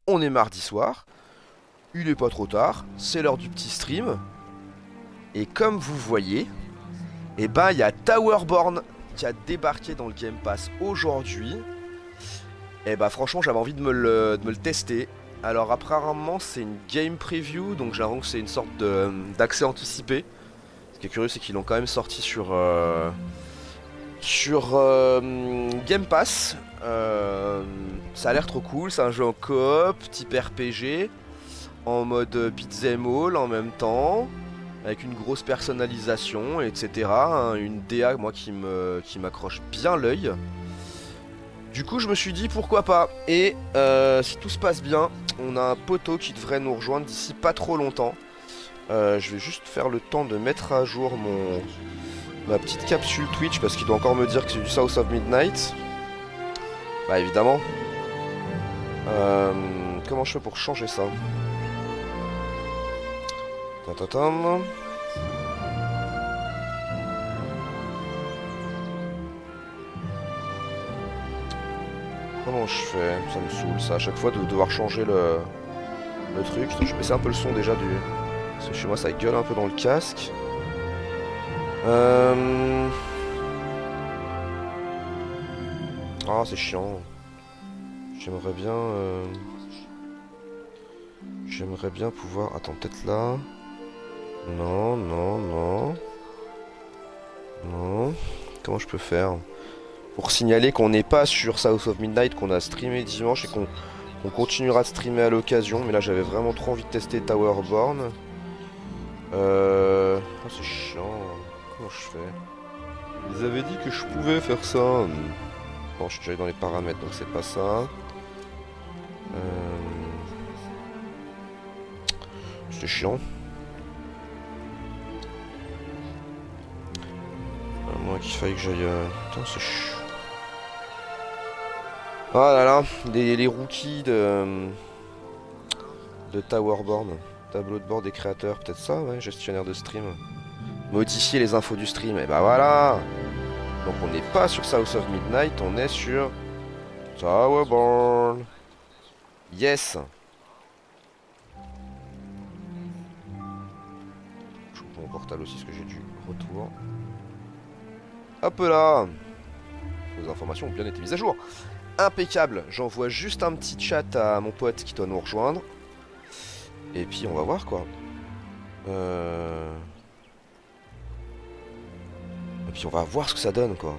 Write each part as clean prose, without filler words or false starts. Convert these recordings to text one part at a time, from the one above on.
On est mardi soir, il est pas trop tard, c'est l'heure du petit stream. Et comme vous voyez, eh ben il y a Towerborn qui a débarqué dans le Game Pass aujourd'hui. Et bah franchement j'avais envie de me le tester. Alors apparemment c'est une game preview, donc j'ai l'impression que c'est une sorte d'accès anticipé. Ce qui est curieux c'est qu'ils l'ont quand même sorti sur Game Pass. Ça a l'air trop cool, c'est un jeu en coop, type RPG, en mode beat'em all en même temps, avec une grosse personnalisation, etc. hein, une DA moi qui m'accroche bien l'œil. Du coup je me suis dit pourquoi pas. Et si tout se passe bien, on a un poteau qui devrait nous rejoindre d'ici pas trop longtemps. Je vais juste faire le temps de mettre à jour ma petite capsule Twitch parce qu'il doit encore me dire que c'est du South of Midnight. Bah évidemment. Comment je fais pour changer ça? Tatatam. Comment je fais? Ça me saoule ça à chaque fois de devoir changer le truc. Je vais baisser un peu le son déjà du... Parce que chez moi ça gueule un peu dans le casque. Ah c'est chiant. J'aimerais bien... J'aimerais bien pouvoir... Attends, peut-être là... Non, non, non... Non... Comment je peux faire? Pour signaler qu'on n'est pas sur South of Midnight, qu'on a streamé dimanche et qu'on continuera de streamer à l'occasion. Mais là j'avais vraiment trop envie de tester Towerborn. Oh, c'est chiant. Comment je fais? Ils avaient dit que je pouvais faire ça. Bon, je suis déjà dans les paramètres, donc c'est pas ça. C'est chiant. À moins qu'il faille que j'aille... Putain, c'est chiant. Oh là là, les rookies de Towerborn. Tableau de bord des créateurs, peut-être ça, ouais, gestionnaire de stream. Modifier les infos du stream, et bah voilà. Donc on n'est pas sur South of Midnight, on est sur Towerborn. Yes. Je coupe mon portable aussi parce que j'ai du retour. Hop là. Les informations ont bien été mises à jour. Impeccable. J'envoie juste un petit chat à mon pote qui doit nous rejoindre. Et puis on va voir quoi. Et puis on va voir ce que ça donne quoi.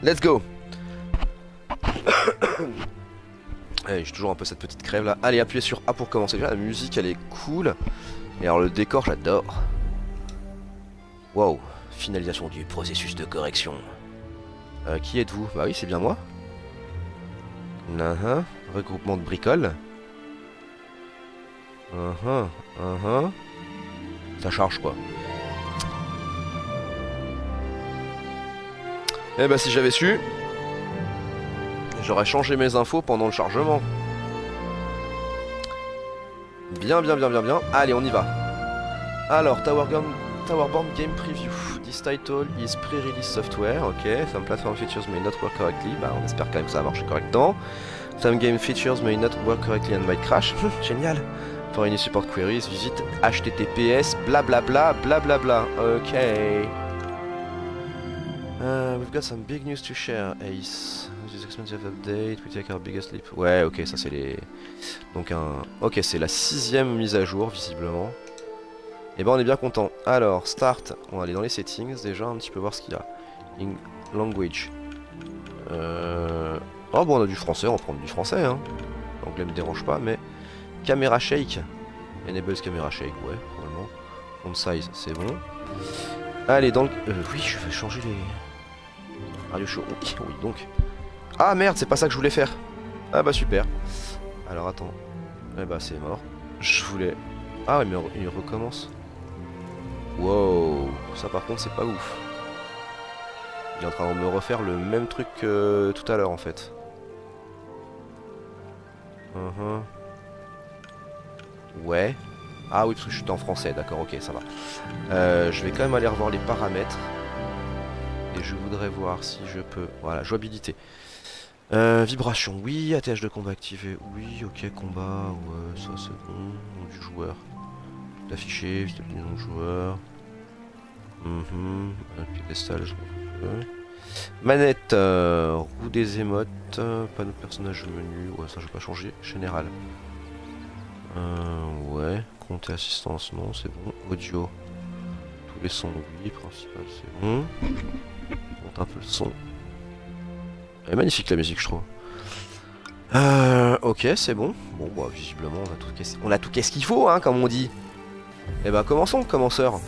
Let's go. Allez, j'ai toujours un peu cette petite crève là. Allez, appuyez sur A pour commencer. Déjà la musique elle est cool. Et alors le décor j'adore. Wow. Finalisation du processus processus de correction. Qui êtes-vous? Bah oui c'est bien moi. Regroupement de bricoles. Ça charge quoi. Eh bah si j'avais su, j'aurais changé mes infos pendant le chargement. Bien, bien, bien, bien, bien. Allez, on y va. Alors, Towerborn Game Preview. This title is pre-release software. Ok, some platform features may not work correctly. Bah, on espère quand même que ça va marcher correctement. Some game features may not work correctly and might crash. Génial. For any support queries, visite https blablabla blablabla. Ok. We've got some big news to share, Ace. With this expensive update, we take our biggest leap. Ouais, ok, ça c'est les... Donc un... Ok, c'est la 6ème mise à jour, visiblement. Et ben on est bien content. Alors, start. On va aller dans les settings, déjà, un petit peu voir ce qu'il y a. In language. Oh bon, on a du français, on va prendre du français, hein. L'anglais me dérange pas, mais... Caméra shake. Enables camera shake, ouais, normalement. Font size, c'est bon. Allez, dans le... oui, je vais changer les... Radio show. Oui, oui, donc. Ah merde, c'est pas ça que je voulais faire. Ah bah super. Alors attends. Eh bah c'est mort. Je voulais... Ah ouais, mais il recommence. Wow. Ça par contre, c'est pas ouf. Il est en train de me refaire le même truc que tout à l'heure en fait. Ouais. Ah oui, parce que je suis en français, d'accord, ok, ça va. Je vais quand même aller revoir les paramètres. Et je voudrais voir si je peux... Voilà, jouabilité. Vibration, oui. ATH de combat activé, oui. Ok, combat, ouais, ça c'est bon. Nom du joueur. D'afficher, vite le nom du joueur. Piédestal, je veux. Manette, roue des émotes, panneau de personnage menu, ouais ça je vais pas changer, général. Ouais, compte et assistance, non c'est bon. Audio, tous les sons, oui, principal c'est bon. Monte un peu le son. Elle est magnifique la musique je trouve. Ok c'est bon. Bon bah visiblement on a tout qu'est-ce qu'il faut hein comme on dit. Et bah commençons commenceur.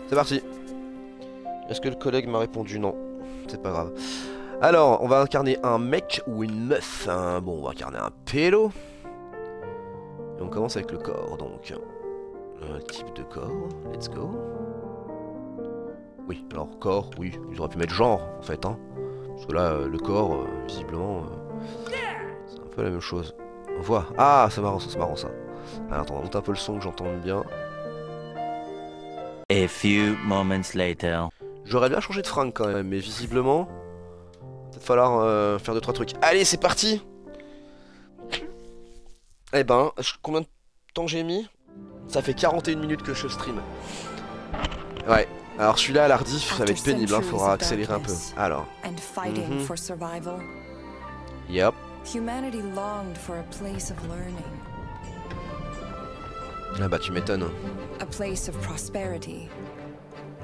C'est parti. Est-ce que le collègue m'a répondu non? C'est pas grave. Alors, on va incarner un mec ou une meuf. Bon, on va incarner un pélo. Et on commence avec le corps, donc. Type de corps. Let's go. Oui, alors corps, oui. Ils auraient pu mettre genre, en fait. Hein. Parce que là, le corps, visiblement, c'est un peu la même chose. On voit. Ah, c'est marrant ça, c'est marrant ça. Alors, attends, on va monter un peu le son que j'entende bien. A few moments later. J'aurais bien changé de fringue quand même, mais visiblement, peut-être falloir faire 2-3 trucs. Allez, c'est parti. Eh ben, combien de temps j'ai mis? Ça fait 41 minutes que je stream. Ouais, alors celui-là à l'ardif, ça va être pénible, hein, faudra accélérer un peu. Alors. Yep. Ah bah tu m'étonnes.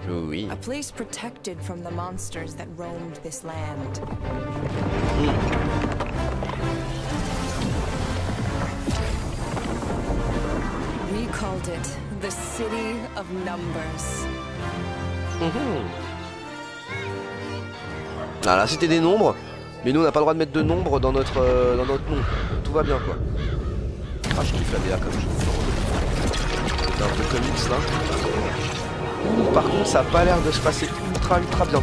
Oui. A place protected from the monsters that roamed this land. We called it the City of Numbers. Ah là c'était des nombres, mais nous on n'a pas le droit de mettre de nombres dans notre nom. Tout va bien quoi. Ah je kiffe la DA comme je. C'est un peu comics là. Par contre ça a pas l'air de se passer ultra bien.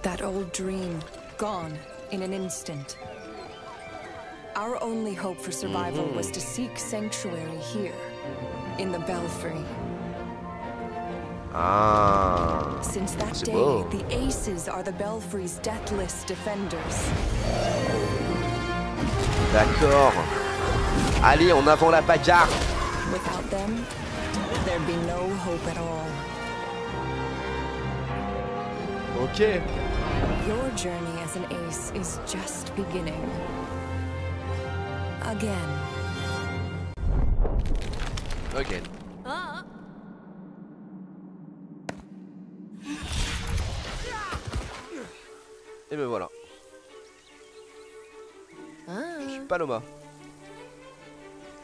That old dream, gone in an instant. Our only hope for survival was to seek sanctuary here, in the Belfry. Ah. Since that day, the Aces are the Belfry's deathless defenders. D'accord. Allez, en avant la bagarre. Without them, there'd be no hope at all. Ok. Your journey as an ace is just beginning. Again. Again. Et me voilà. Je suis Paloma.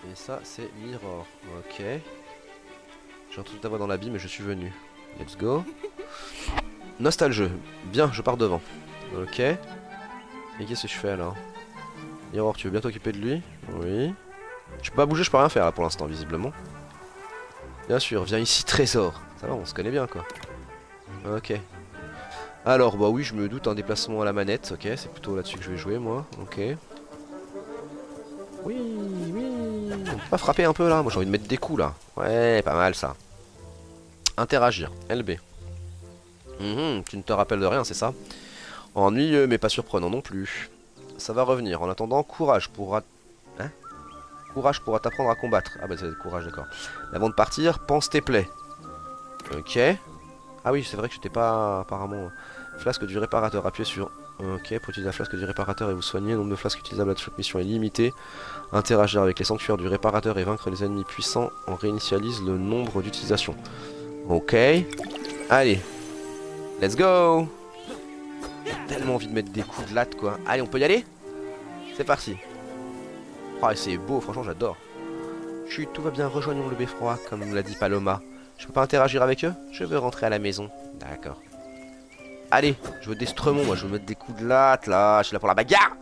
Et ça c'est Mirror. Ok. J'ai entendu ta voix dans l'abîme mais je suis venu. Let's go. Nostalgie. Bien, je pars devant. Ok. Et qu'est-ce que je fais alors? Mirror, tu veux bien t'occuper de lui? Oui. Je peux pas bouger, je peux rien faire là pour l'instant visiblement. Bien sûr, viens ici trésor. Ça va, on se connaît bien quoi. Ok. Alors bah oui je me doute un déplacement à la manette, ok, c'est plutôt là-dessus que je vais jouer moi, ok. Oui, on peut pas frapper un peu là, moi j'ai envie de mettre des coups là. Ouais, pas mal ça. Interagir, LB. Tu ne te rappelles de rien, c'est ça? Ennuyeux mais pas surprenant non plus. Ça va revenir, en attendant, courage pourra... Hein? Courage pourra t'apprendre à combattre. Ah bah c'est courage, d'accord. Avant de partir, pense tes plaies. Ok. Ah oui, c'est vrai que je t'ai pas apparemment... Flasque du réparateur, appuyez sur... Ok, pour utiliser la flasque du réparateur et vous soigner, le nombre de flasques utilisables à chaque mission est limité. Interagir avec les sanctuaires du réparateur et vaincre les ennemis puissants en réinitialise le nombre d'utilisations. Ok. Allez. Let's go. J'ai tellement envie de mettre des coups de latte quoi. Allez, on peut y aller? C'est parti. Oh, c'est beau, franchement j'adore. Chut, tout va bien, rejoignons le beffroi, comme nous l'a dit Paloma. Je peux pas interagir avec eux? Je veux rentrer à la maison. D'accord. Allez, je veux des stremons, moi je veux mettre des coups de latte là, je suis là pour la bagarre.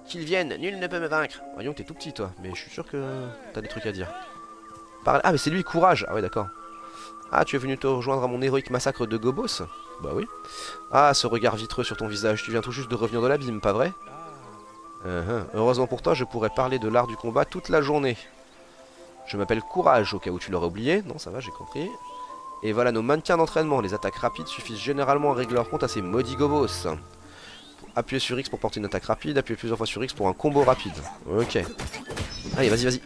Qu'ils viennent, nul ne peut me vaincre. Voyons que t'es tout petit toi, mais je suis sûr que t'as des trucs à dire. Ah mais c'est lui, courage. Ah ouais d'accord. Ah tu es venu te rejoindre à mon héroïque massacre de Gobos? Bah oui. Ah ce regard vitreux sur ton visage, tu viens tout juste de revenir de l'abîme, pas vrai? Heureusement pour toi, je pourrais parler de l'art du combat toute la journée. Je m'appelle Courage, au cas où tu l'aurais oublié. Non, ça va, j'ai compris. Et voilà nos mannequins d'entraînement. Les attaques rapides suffisent généralement à régler leur compte à ces maudits gobos. Appuyez sur X pour porter une attaque rapide. Appuyez plusieurs fois sur X pour un combo rapide. Ok. Allez, vas-y, vas-y.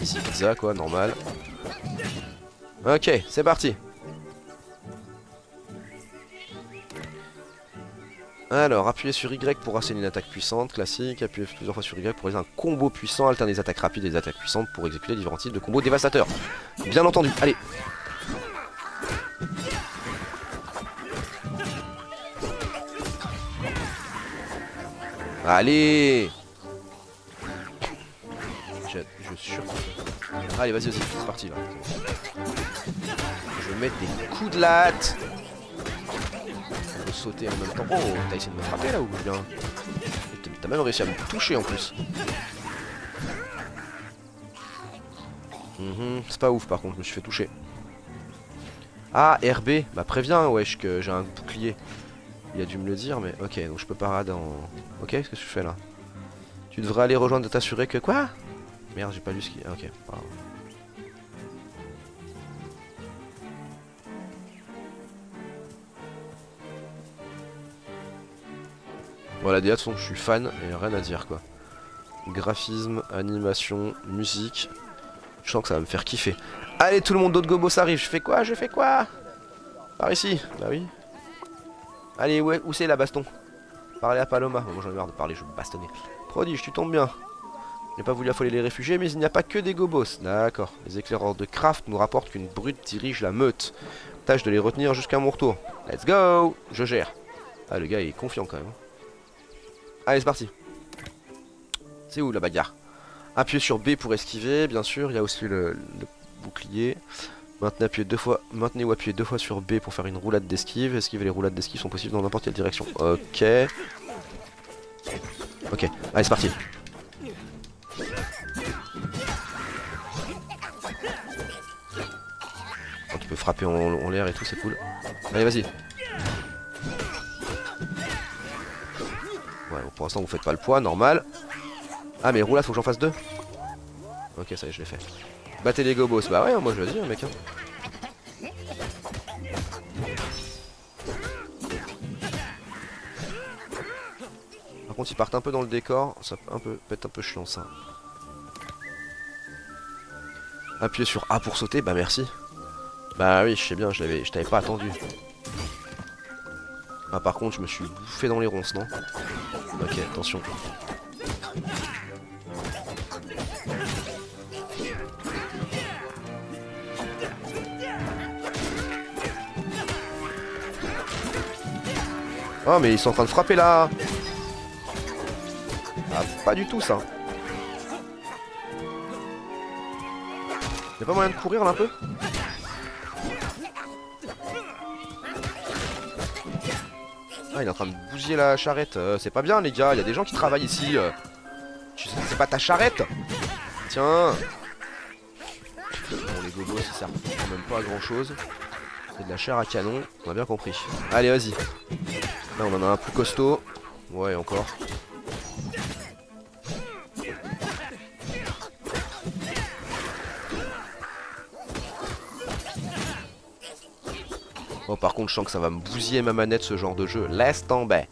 Ici, pizza, quoi, normal. Ok, c'est parti. Alors, appuyez sur Y pour asséner une attaque puissante, classique. Appuyez plusieurs fois sur Y pour réaliser un combo puissant. Alternez les attaques rapides et les attaques puissantes pour exécuter différents types de combos dévastateurs. Bien entendu, allez. Allez. Je surkiffe. Allez, vas-y, vas-y, c'est parti là. Je vais mettre des coups de latte. On peut sauter en même temps. Oh, t'as essayé de me frapper là ou bien? T'as même réussi à me toucher en plus. C'est pas ouf par contre, je me suis fait toucher. Ah, RB, bah préviens, wesh, que j'ai un bouclier. Il a dû me le dire, mais ok, donc je peux pas rader en... Ok, qu'est-ce que je fais là? Tu devrais aller rejoindre de t'assurer que... Quoi? Merde, j'ai pas lu ce qui... Ah, ok, pardon. Voilà, déjà de toute façon, je suis fan et rien à dire quoi. Graphisme, animation, musique. Je sens que ça va me faire kiffer. Allez, tout le monde, d'autres gobos arrive. Je fais quoi? Je fais quoi? Par ici? Bah oui. Allez, ouais, où c'est la baston? Parlez à Paloma. Bon, moi j'en ai marre de parler, je vais me bastonner. Prodige, tu tombes bien. Je n'ai pas voulu affoler les réfugiés, mais il n'y a pas que des gobos. D'accord. Les éclaireurs de Craft nous rapportent qu'une brute dirige la meute. Tâche de les retenir jusqu'à mon retour. Let's go! Je gère. Ah, le gars il est confiant quand même. Allez, c'est parti. C'est où la bagarre? Appuyez sur B pour esquiver, bien sûr. Il y a aussi le bouclier. Maintenez ou appuyez deux fois sur B pour faire une roulade d'esquive. Esquive et les roulades d'esquive sont possibles dans n'importe quelle direction. Ok. Ok, allez, c'est parti. Oh, tu peux frapper en l'air et tout, c'est cool. Allez, vas-y. Ouais, bon, pour l'instant, vous faites pas le poids, normal. Ah, mais roulade, faut que j'en fasse deux. Ok, ça y est, je l'ai fait. Battez les gobos. Bah ouais, moi je veux dire, mec. Hein. Par contre, ils partent un peu dans le décor. Ça peut être un peu chiant, ça. Appuyez sur A pour sauter. Bah merci. Bah oui, je sais bien, je t'avais pas attendu. Ah, par contre, je me suis bouffé dans les ronces, non? Ok, attention. Oh, mais ils sont en train de frapper là. Ah, pas du tout ça. Y'a pas moyen de courir là un peu? Ah, il est en train de bousiller la charrette. C'est pas bien les gars, il y a des gens qui travaillent ici. C'est pas ta charrette. Tiens. Bon, les gobos ça sert quand même pas à grand chose. C'est de la chair à canon, on a bien compris. Allez, vas-y. Là, on en a un plus costaud. Ouais, encore. Oh, par contre, je sens que ça va me bousiller ma manette, ce genre de jeu. Laisse tomber.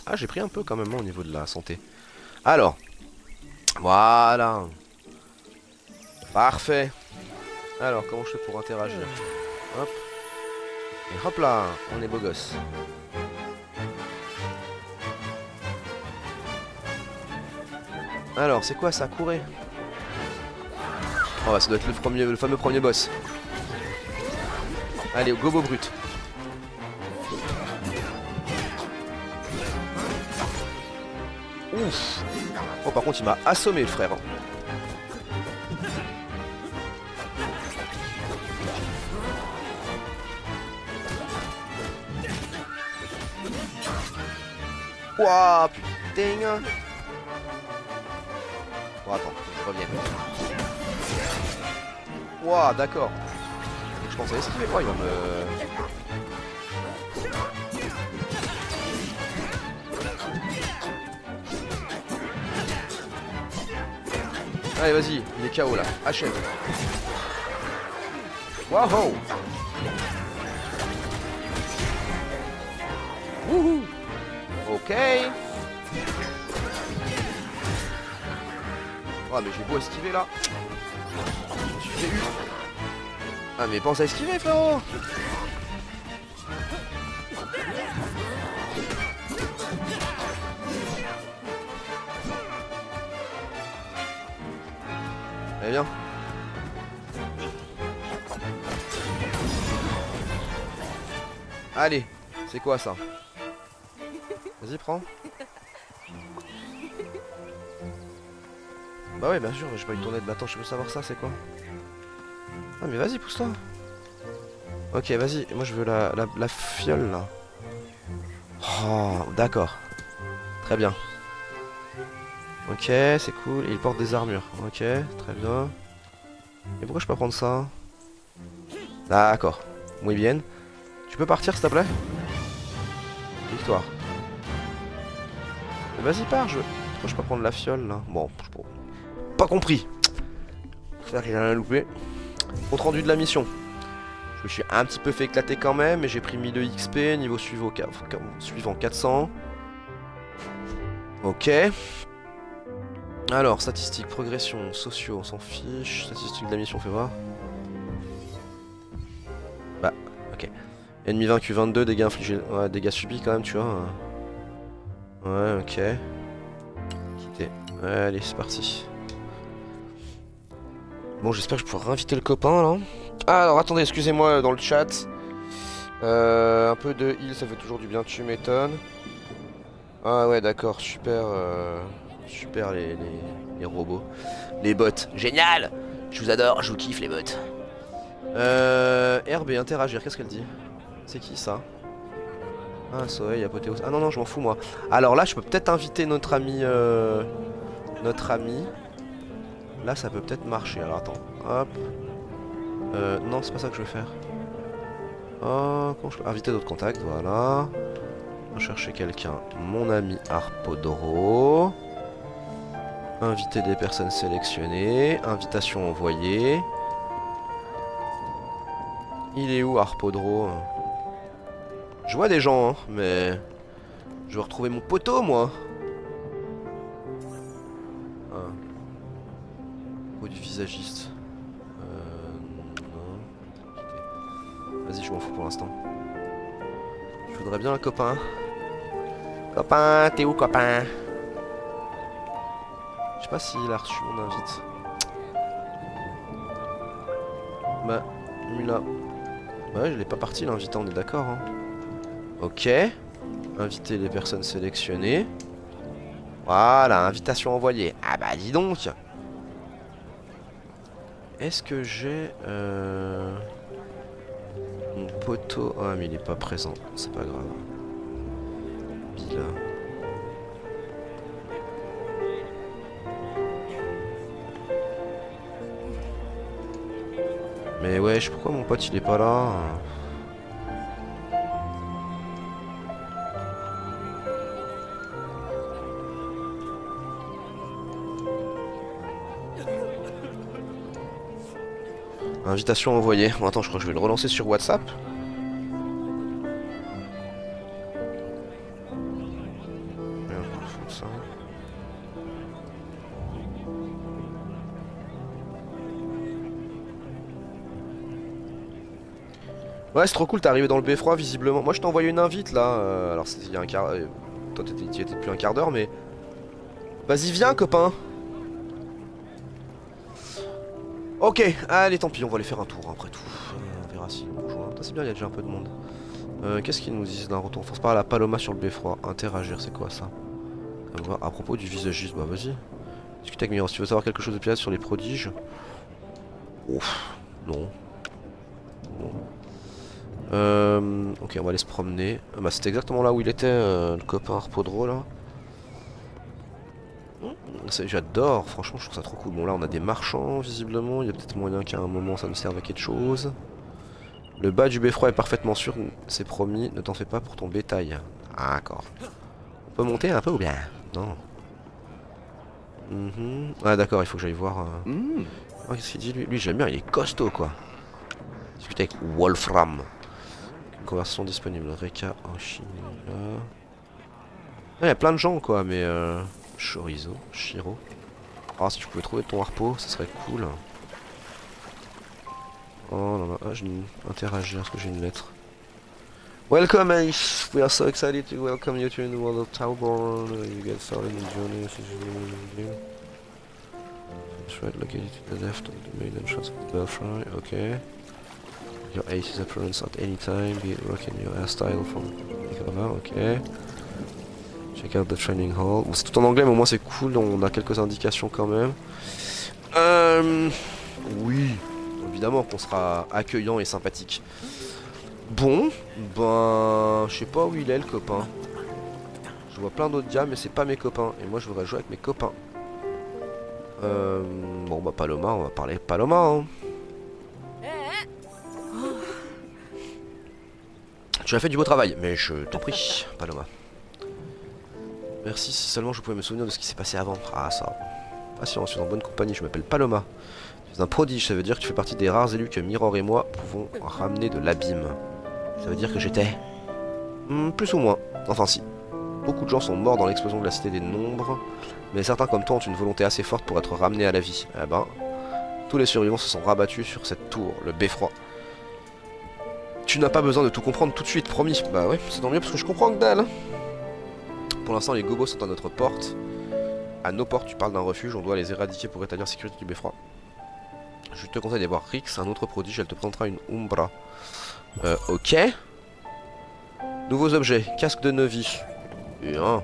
Ah, j'ai pris un peu quand même au niveau de la santé. Alors. Voilà. Parfait. Alors, comment je fais pour interagir? Hop. Et hop là, on est beau gosse. Alors, c'est quoi ça? Courir? Oh, ça doit être le fameux premier boss. Allez, au gobo brut. Ouf. Oh, par contre, il m'a assommé, le frère. Ouah, putain. Bon, attends, je reviens. Ouah, d'accord. Je pensais esquiver. Oh, il va me... Allez, vas-y, il est KO là. Achève. Waouh. Wouhou. Ok. Oh, mais j'ai beau esquiver là. Je me suis fait eu. Ah, mais pense à esquiver, frérot. Allez, viens. Allez, c'est quoi ça? Vas-y, prends. Bah ouais, bien sûr, j'ai pas eu ton aide. Attends, je veux savoir ça, c'est quoi? Ah, mais vas-y, pousse-toi. Ok, vas-y, moi je veux la fiole là. Oh, d'accord. Très bien. Ok, c'est cool. Et il porte des armures. Ok, très bien. Et pourquoi je peux pas prendre ça? D'accord. Muy bien. Tu peux partir s'il te plaît? Victoire. Vas-y, pars. Pourquoi je peux pas prendre la fiole là? Bon, pas compris. C'est qu'il a rien loupé. Compte rendu de la mission. Je me suis un petit peu fait éclater quand même, mais j'ai pris 1000 XP, niveau suivant 400. Ok. Alors, statistiques, progression, sociaux, on s'en fiche. Statistiques de la mission, fais voir. Bah, ok. Ennemi vaincu 22, dégâts infligés. Ouais, dégâts subis quand même, tu vois. Ouais, ok. Quitter. Ouais, allez, c'est parti. Bon, j'espère que je pourrai inviter le copain là. Ah, alors attendez, excusez-moi dans le chat. Un peu de heal, ça fait toujours du bien, tu m'étonnes. Ah ouais, d'accord, super. Super les robots. Les bots. Génial! Je vous adore, je vous kiffe les bots. Herbe et interagir, qu'est-ce qu'elle dit? C'est qui ça? Ah, Soleil, apothéose. Ah non, non, je m'en fous moi. Alors là, je peux peut-être inviter notre ami. Là, ça peut peut-être marcher. Alors attends. Hop. Non, c'est pas ça que je veux faire. Oh, comment je peux inviter d'autres contacts? Voilà. Rechercher quelqu'un. Mon ami Harpodro. Inviter des personnes sélectionnées. Invitation envoyée. Il est où Harpodro? Je vois des gens, hein, mais... Je veux retrouver mon poteau, moi. Ah. Ou du visagiste. Non. Vas-y, je m'en fous pour l'instant. Je voudrais bien un copain. Copain, t'es où, copain? Je sais pas s'il a reçu mon invite. Bah, lui là. Bah ouais, je l'ai pas parti l'invitant, on est d'accord, hein. Ok. Inviter les personnes sélectionnées. Voilà, invitation envoyée. Ah bah dis donc. Est-ce que j'ai mon poteau? Ah mais il est pas présent, c'est pas grave. Bila. Mais wesh, pourquoi mon pote il est pas là? Invitation envoyée. Bon, attends, je crois que je vais le relancer sur WhatsApp. Merde, je me fous de ça. Ouais, c'est trop cool, t'es arrivé dans le beffroi visiblement. Moi, je t'ai envoyé une invite là. Alors, il y a un quart. Toi, t'y étais depuis un quart d'heure, mais. Vas-y, viens, copain. Ok, allez, tant pis, on va aller faire un tour après tout. On verra si on rejoint. C'est bien, il y a déjà un peu de monde. Qu'est-ce qu'ils nous disent d'un retour? Force pas à la Paloma sur le beffroi. Interagir, c'est quoi ça? À propos du visagiste, bah vas-y. Discute avec Miros. Si tu veux savoir quelque chose de plus sur les prodiges. Ouf, non. Bon. Ok, on va aller se promener. Bah, c'était exactement là où il était, le copain Harpodro là. J'adore, franchement je trouve ça trop cool. Bon là on a des marchands visiblement, il y a peut-être moyen qu'à un moment ça nous serve à quelque chose. Le bas du beffroi est parfaitement sûr, c'est promis, ne t'en fais pas pour ton bétail. Ah, d'accord. On peut monter un peu ou bien? Non. Ah d'accord, il faut que j'aille voir... Oh, qu'est-ce qu'il dit lui? Lui j'aime bien, il est costaud quoi. Discuter avec Wolfram. Une conversation disponible. Reka Oshimura. Il y a plein de gens quoi, mais... Chorizo, Shiro. Ah, si je pouvais trouver ton harpo, ça serait cool. Oh non, non, ah, je vais interagir parce que j'ai une lettre. Welcome Ace, we are so excited to welcome you to the world of Towerborn. You get started in the journey. That's right, located to the left of the main entrance of the belfry. Okay. Your ace is appearance at any time, be it rocking your hairstyle from Nicolas. Okay. Check out the training hall. Bon, c'est tout en anglais, mais au moins c'est cool, on a quelques indications quand même. Oui, évidemment qu'on sera accueillant et sympathique. Bon, ben, je sais pas où il est le copain. Je vois plein d'autres gars, mais c'est pas mes copains. Et moi je voudrais jouer avec mes copains. Bon bah Paloma, on va parler Paloma hein. Tu as fait du beau travail, mais je t'en prie, Paloma. Merci, si seulement je pouvais me souvenir de ce qui s'est passé avant. Ah ça. Patience, je suis en bonne compagnie, je m'appelle Paloma. Tu es un prodige, ça veut dire que tu fais partie des rares élus que Mirror et moi pouvons ramener de l'abîme. Ça veut dire que j'étais... plus ou moins. Enfin si. Beaucoup de gens sont morts dans l'explosion de la Cité des Nombres, mais certains comme toi ont une volonté assez forte pour être ramenés à la vie. Eh ben, tous les survivants se sont rabattus sur cette tour, le beffroi. Tu n'as pas besoin de tout comprendre tout de suite, promis. Bah ouais, c'est tant mieux parce que je comprends que dalle. Pour l'instant, les gobos sont à notre porte. À nos portes, tu parles d'un refuge, on doit les éradiquer pour rétablir la sécurité du beffroi. Je te conseille d'aller voir Rix, un autre prodige, elle te présentera une Umbra. Ok. Nouveaux objets, casque de novice. Et un.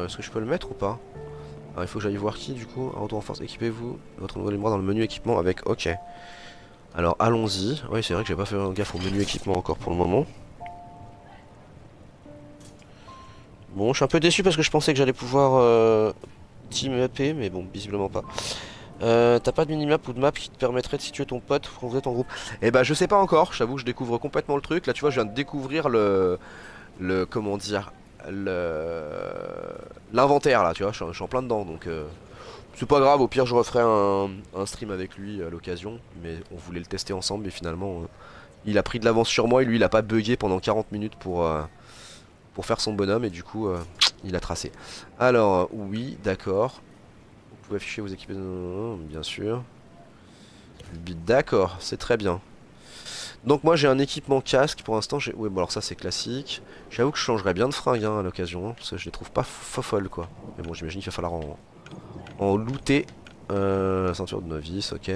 Est-ce que je peux le mettre ou pas? Alors, il faut que j'aille voir qui du coup. Un retour en force, équipez-vous. Votre nouvel Umbra dans le menu équipement avec ok. Alors allons-y. Oui, c'est vrai que j'ai pas fait gaffe au menu équipement encore pour le moment. Bon, je suis un peu déçu parce que je pensais que j'allais pouvoir team up, mais bon, visiblement pas. T'as pas de minimap ou de map qui te permettrait de situer ton pote quand vous êtes en groupe? Eh bah je sais pas encore, j'avoue que je découvre complètement le truc. Là tu vois, je viens de découvrir comment dire, l'inventaire là, tu vois, je suis en plein dedans donc c'est pas grave, au pire je referai un stream avec lui à l'occasion. Mais on voulait le tester ensemble et finalement il a pris de l'avance sur moi et lui il a pas bugué pendant 40 minutes pour faire son bonhomme et du coup il a tracé. Alors oui, d'accord. Vous pouvez afficher vos équipements, bien sûr. D'accord, c'est très bien. Donc moi j'ai un équipement casque pour l'instant. Oui, bon alors ça c'est classique. J'avoue que je changerais bien de fringue hein, à l'occasion, hein, parce que je les trouve pas folles quoi. Mais bon, j'imagine qu'il va falloir en looter. Ceinture de novice, ok.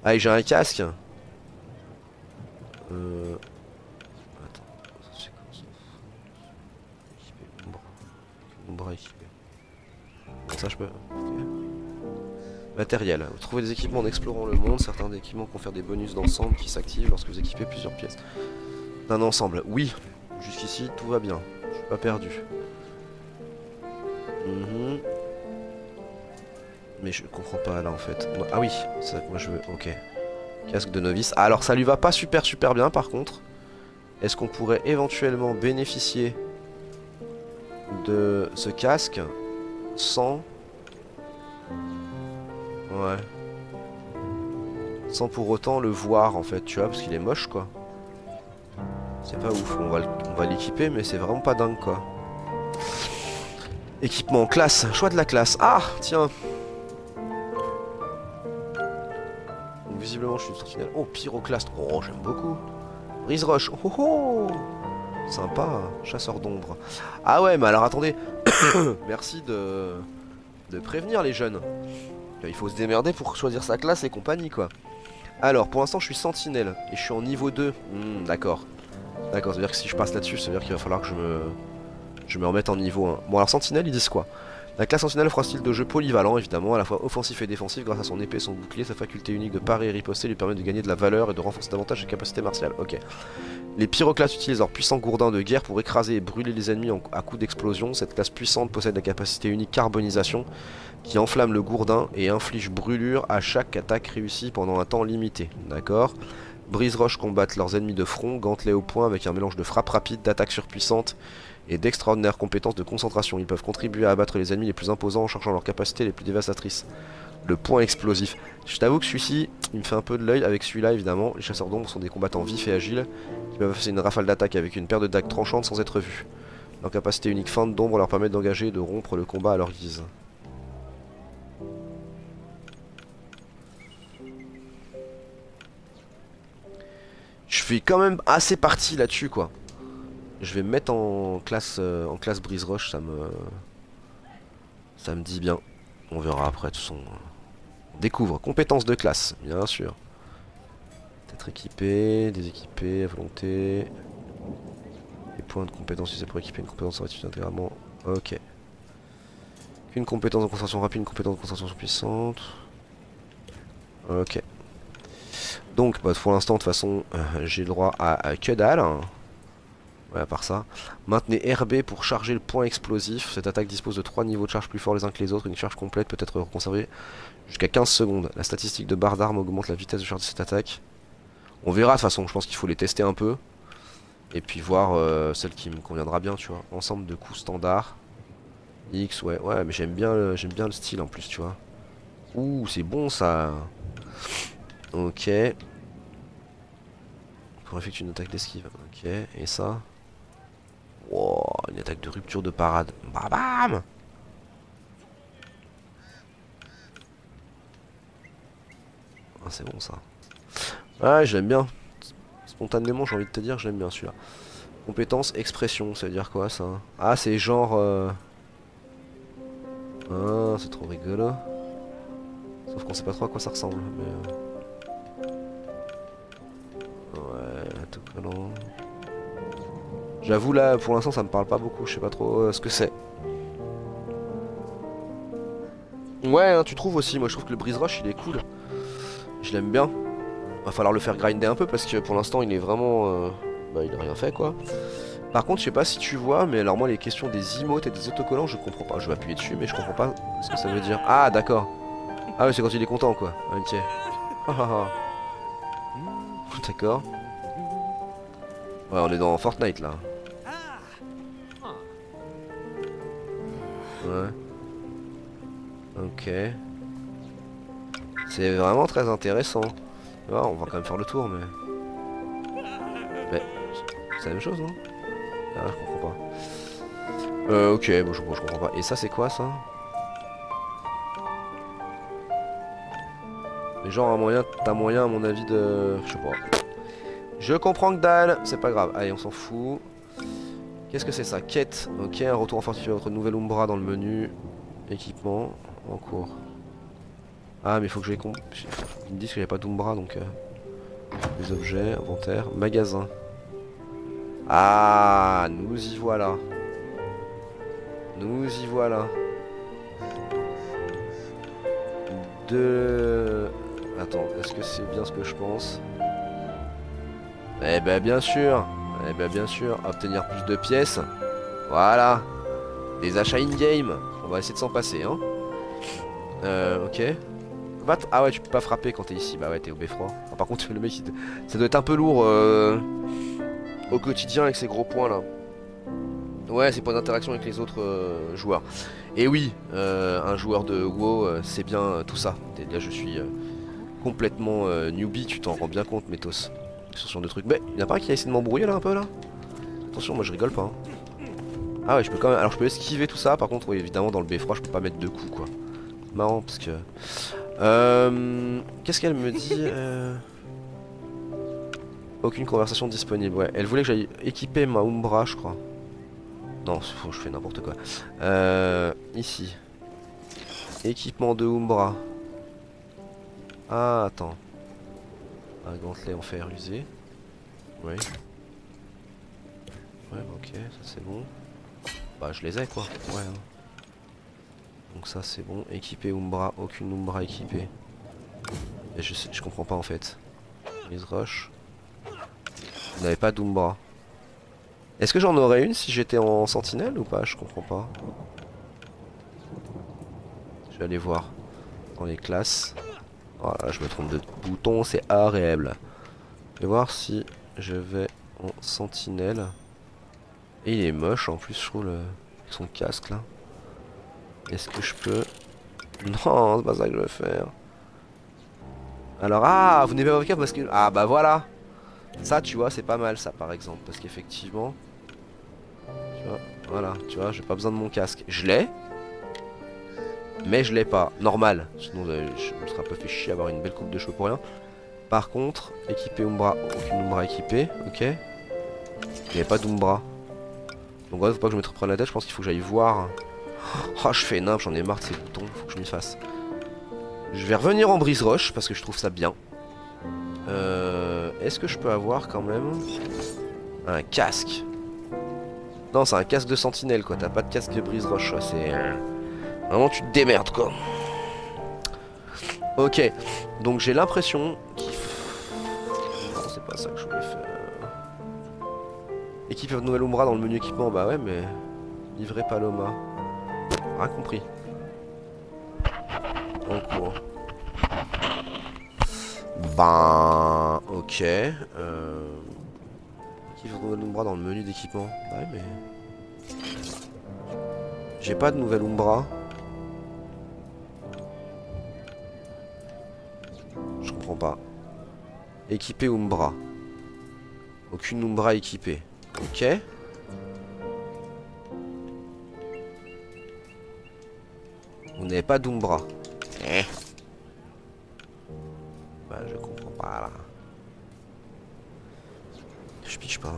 Ah, et j'ai un casque. Attends, c'est quoi ça? Ombre équipé. Ça je peux. Okay. Matériel. Vous trouvez des équipements en explorant le monde. Certains équipements confèrent des bonus d'ensemble qui s'activent lorsque vous équipez plusieurs pièces d'un ensemble. Oui, jusqu'ici tout va bien. Je suis pas perdu. Mais je comprends pas là en fait. Ah oui, ça, moi je veux. Ok. Casque de novice. Ah, alors ça lui va pas super bien par contre. Est-ce qu'on pourrait éventuellement bénéficier de ce casque sans... Ouais. Sans pour autant le voir en fait, tu vois, parce qu'il est moche quoi. C'est pas ouf, on va l'équiper mais c'est vraiment pas dingue quoi. Équipement, classe, choix de la classe. Ah, tiens. Donc, visiblement je suis une sentinelle. Oh, pyroclaste. Oh, j'aime beaucoup. Brise roche. Oh oh. Sympa, chasseur d'ombre. Ah ouais, mais alors attendez. Merci de prévenir les jeunes. Il faut se démerder pour choisir sa classe et compagnie quoi. Alors pour l'instant je suis sentinelle et je suis en niveau 2. D'accord. D'accord, ça veut dire que si je passe là-dessus, ça veut dire qu'il va falloir que je me remette en niveau 1. Bon alors sentinelle ils disent quoi? La classe sentinelle offre un style de jeu polyvalent, évidemment, à la fois offensif et défensif grâce à son épée et son bouclier. Sa faculté unique de parer et riposter lui permet de gagner de la valeur et de renforcer davantage ses capacités martiales. Ok. Les pyroclastes utilisent leur puissant gourdin de guerre pour écraser et brûler les ennemis à coups d'explosion. Cette classe puissante possède la capacité unique carbonisation qui enflamme le gourdin et inflige brûlure à chaque attaque réussie pendant un temps limité. D'accord. Brise-roches combattent leurs ennemis de front, gantelets au poing avec un mélange de frappe rapide, d'attaque surpuissante et d'extraordinaires compétences de concentration. Ils peuvent contribuer à abattre les ennemis les plus imposants en chargeant leurs capacités les plus dévastatrices. Le point explosif. Je t'avoue que celui-ci, il me fait un peu de l'œil avec celui-là évidemment. Les chasseurs d'ombre sont des combattants vifs et agiles qui peuvent faire une rafale d'attaque avec une paire de dagues tranchantes sans être vus. Leur capacité unique feinte d'ombre leur permet d'engager et de rompre le combat à leur guise. Je fais quand même assez parti là-dessus quoi. Je vais me mettre en classe brise-roche, ça me dit bien. On verra après de toute façon. Découvre, compétences de classe, bien sûr. Être équipé, déséquipé, à volonté. Les points de compétence utilisés pour équiper une compétence relative intégralement. Ok. Une compétence de concentration rapide, une compétence de concentration puissante. Ok. Donc bah, pour l'instant de toute façon j'ai le droit à que dalle. Ouais, à part ça. Maintenez RB pour charger le point explosif. Cette attaque dispose de 3 niveaux de charge plus forts les uns que les autres. Une charge complète peut être conservée jusqu'à 15 secondes. La statistique de barre d'armes augmente la vitesse de charge de cette attaque. On verra de toute façon, je pense qu'il faut les tester un peu. Et puis voir celle qui me conviendra bien, tu vois. Ensemble de coups standard. X, ouais, mais j'aime bien le style en plus, tu vois. Ouh, c'est bon ça. Ok. Pour effectuer une attaque d'esquive. Ok, et ça. Wow, une attaque de rupture de parade. Bam bam. Ah, c'est bon ça. Ouais, je l'aime bien. Spontanément, j'ai envie de te dire, je l'aime bien celui-là. Compétence, expression, ça veut dire quoi ça? Ah, c'est genre... Ah, c'est trop rigolo. Sauf qu'on sait pas trop à quoi ça ressemble. Mais... Ouais, tout collant. J'avoue là, pour l'instant, ça me parle pas beaucoup. Je sais pas trop ce que c'est. Ouais, hein, tu trouves aussi. Moi, je trouve que le brise-roche, il est cool. Je l'aime bien. Va falloir le faire grinder un peu parce que pour l'instant, il est vraiment... Bah, il a rien fait, quoi. Par contre, je sais pas si tu vois, mais alors moi, les questions des emotes et des autocollants, je comprends pas. Je vais appuyer dessus, mais je comprends pas ce que ça veut dire. Ah, d'accord. Ah, oui, c'est quand il est content, quoi. Ok. D'accord. Ouais, on est dans Fortnite, là. Ouais. Ok. C'est vraiment très intéressant. Ouais, on va quand même faire le tour, mais... c'est la même chose, non? Ah, je comprends pas. Ok, bon, je comprends pas. Et ça, c'est quoi, ça? Mais genre, t'as moyen, à mon avis, de... Je sais pas. Je comprends que dalle, c'est pas grave. Allez, on s'en fout. Qu'est-ce que c'est ça? Quête. Ok, un retour en fortifié à votre nouvelle Umbra dans le menu. Équipement. En cours. Ah, mais il faut que j'ai... Ils me disent qu'il n'y a pas d'Umbra, donc... Les objets, inventaire, magasin. Ah, nous y voilà. Nous y voilà. Attends, est-ce que c'est bien ce que je pense? Eh ben bien sûr. Eh ben bien sûr. Obtenir plus de pièces. Voilà. Des achats in-game. On va essayer de s'en passer, hein. Ok. Ah ouais, tu peux pas frapper quand t'es ici. Bah ouais, t'es au beffroi. Ah, par contre, le mec, ça doit être un peu lourd au quotidien avec ces gros points là. Ouais, c'est points d'interaction avec les autres joueurs. Et oui, un joueur de WoW, c'est bien tout ça. Là, je suis complètement newbie, tu t'en rends bien compte, Métos. Sur ce genre de trucs. Mais il y en a pas un qui a essayé de m'embrouiller là un peu là? Attention, moi je rigole pas. Hein. Ah ouais, je peux quand même. Alors je peux esquiver tout ça, par contre, oui, évidemment, dans le beffroi, je peux pas mettre deux coups quoi. Marrant parce que. Qu'est-ce qu'elle me dit Aucune conversation disponible. Ouais, elle voulait que j'aille équiper ma Umbra, je crois. Non, je fais n'importe quoi. Ici. Équipement de Umbra. Ah, attends. Un gantelet en fer usé. Oui. Ouais, ok, ça c'est bon. Bah, je les ai quoi. Ouais. Hein. Donc ça c'est bon. Équipé Umbra, aucune Umbra équipée. Et je comprends pas en fait. Brise roche. Vous n'avez pas d'Umbra. Est-ce que j'en aurais une si j'étais en sentinelle ou pas? Je comprends pas. Je vais aller voir dans les classes. Voilà, je me trompe de bouton, c'est horrible. Je vais voir si je vais en sentinelle. Et il est moche en plus, je trouve, avec son casque là. Est-ce que je peux... Non, c'est pas ça que je veux faire. Alors, ah, vous n'avez pas avocat parce que... Ah, bah voilà. Ça, tu vois, c'est pas mal ça par exemple. Parce qu'effectivement... Tu vois, voilà, tu vois, j'ai pas besoin de mon casque. Je l'ai. Mais je l'ai pas. Normal. Sinon, je me serais un peu fait chier à avoir une belle coupe de cheveux pour rien. Par contre, équipé Umbra, aucune Umbra équipée. Ok. Il n'y avait pas d'Umbra. Donc, ouais, faut pas que je me reprenne la tête. Je pense qu'il faut que j'aille voir. Oh, je fais nimp, j'en ai marre de ces boutons. Faut que je m'y fasse. Je vais revenir en brise roche parce que je trouve ça bien. Est-ce que je peux avoir quand même un casque? Non, c'est un casque de sentinelle quoi. T'as pas de casque de brise roche. C'est vraiment tu te démerdes quoi. Ok. Donc j'ai l'impression qu'il non, c'est pas ça que je voulais faire. Équipe de nouvelle Umbra dans le menu équipement. Bah ouais, mais livrer Paloma. Rien compris. En cours. Ben... Ok. Équipe de nouvelle Umbra dans le menu d'équipement. Bah ouais, mais... J'ai pas de nouvelle Umbra. Je comprends pas. Équipé Umbra. Aucune Umbra équipée. Ok. Vous n'avez pas d'Umbra. Bah je comprends pas là. Je piche pas.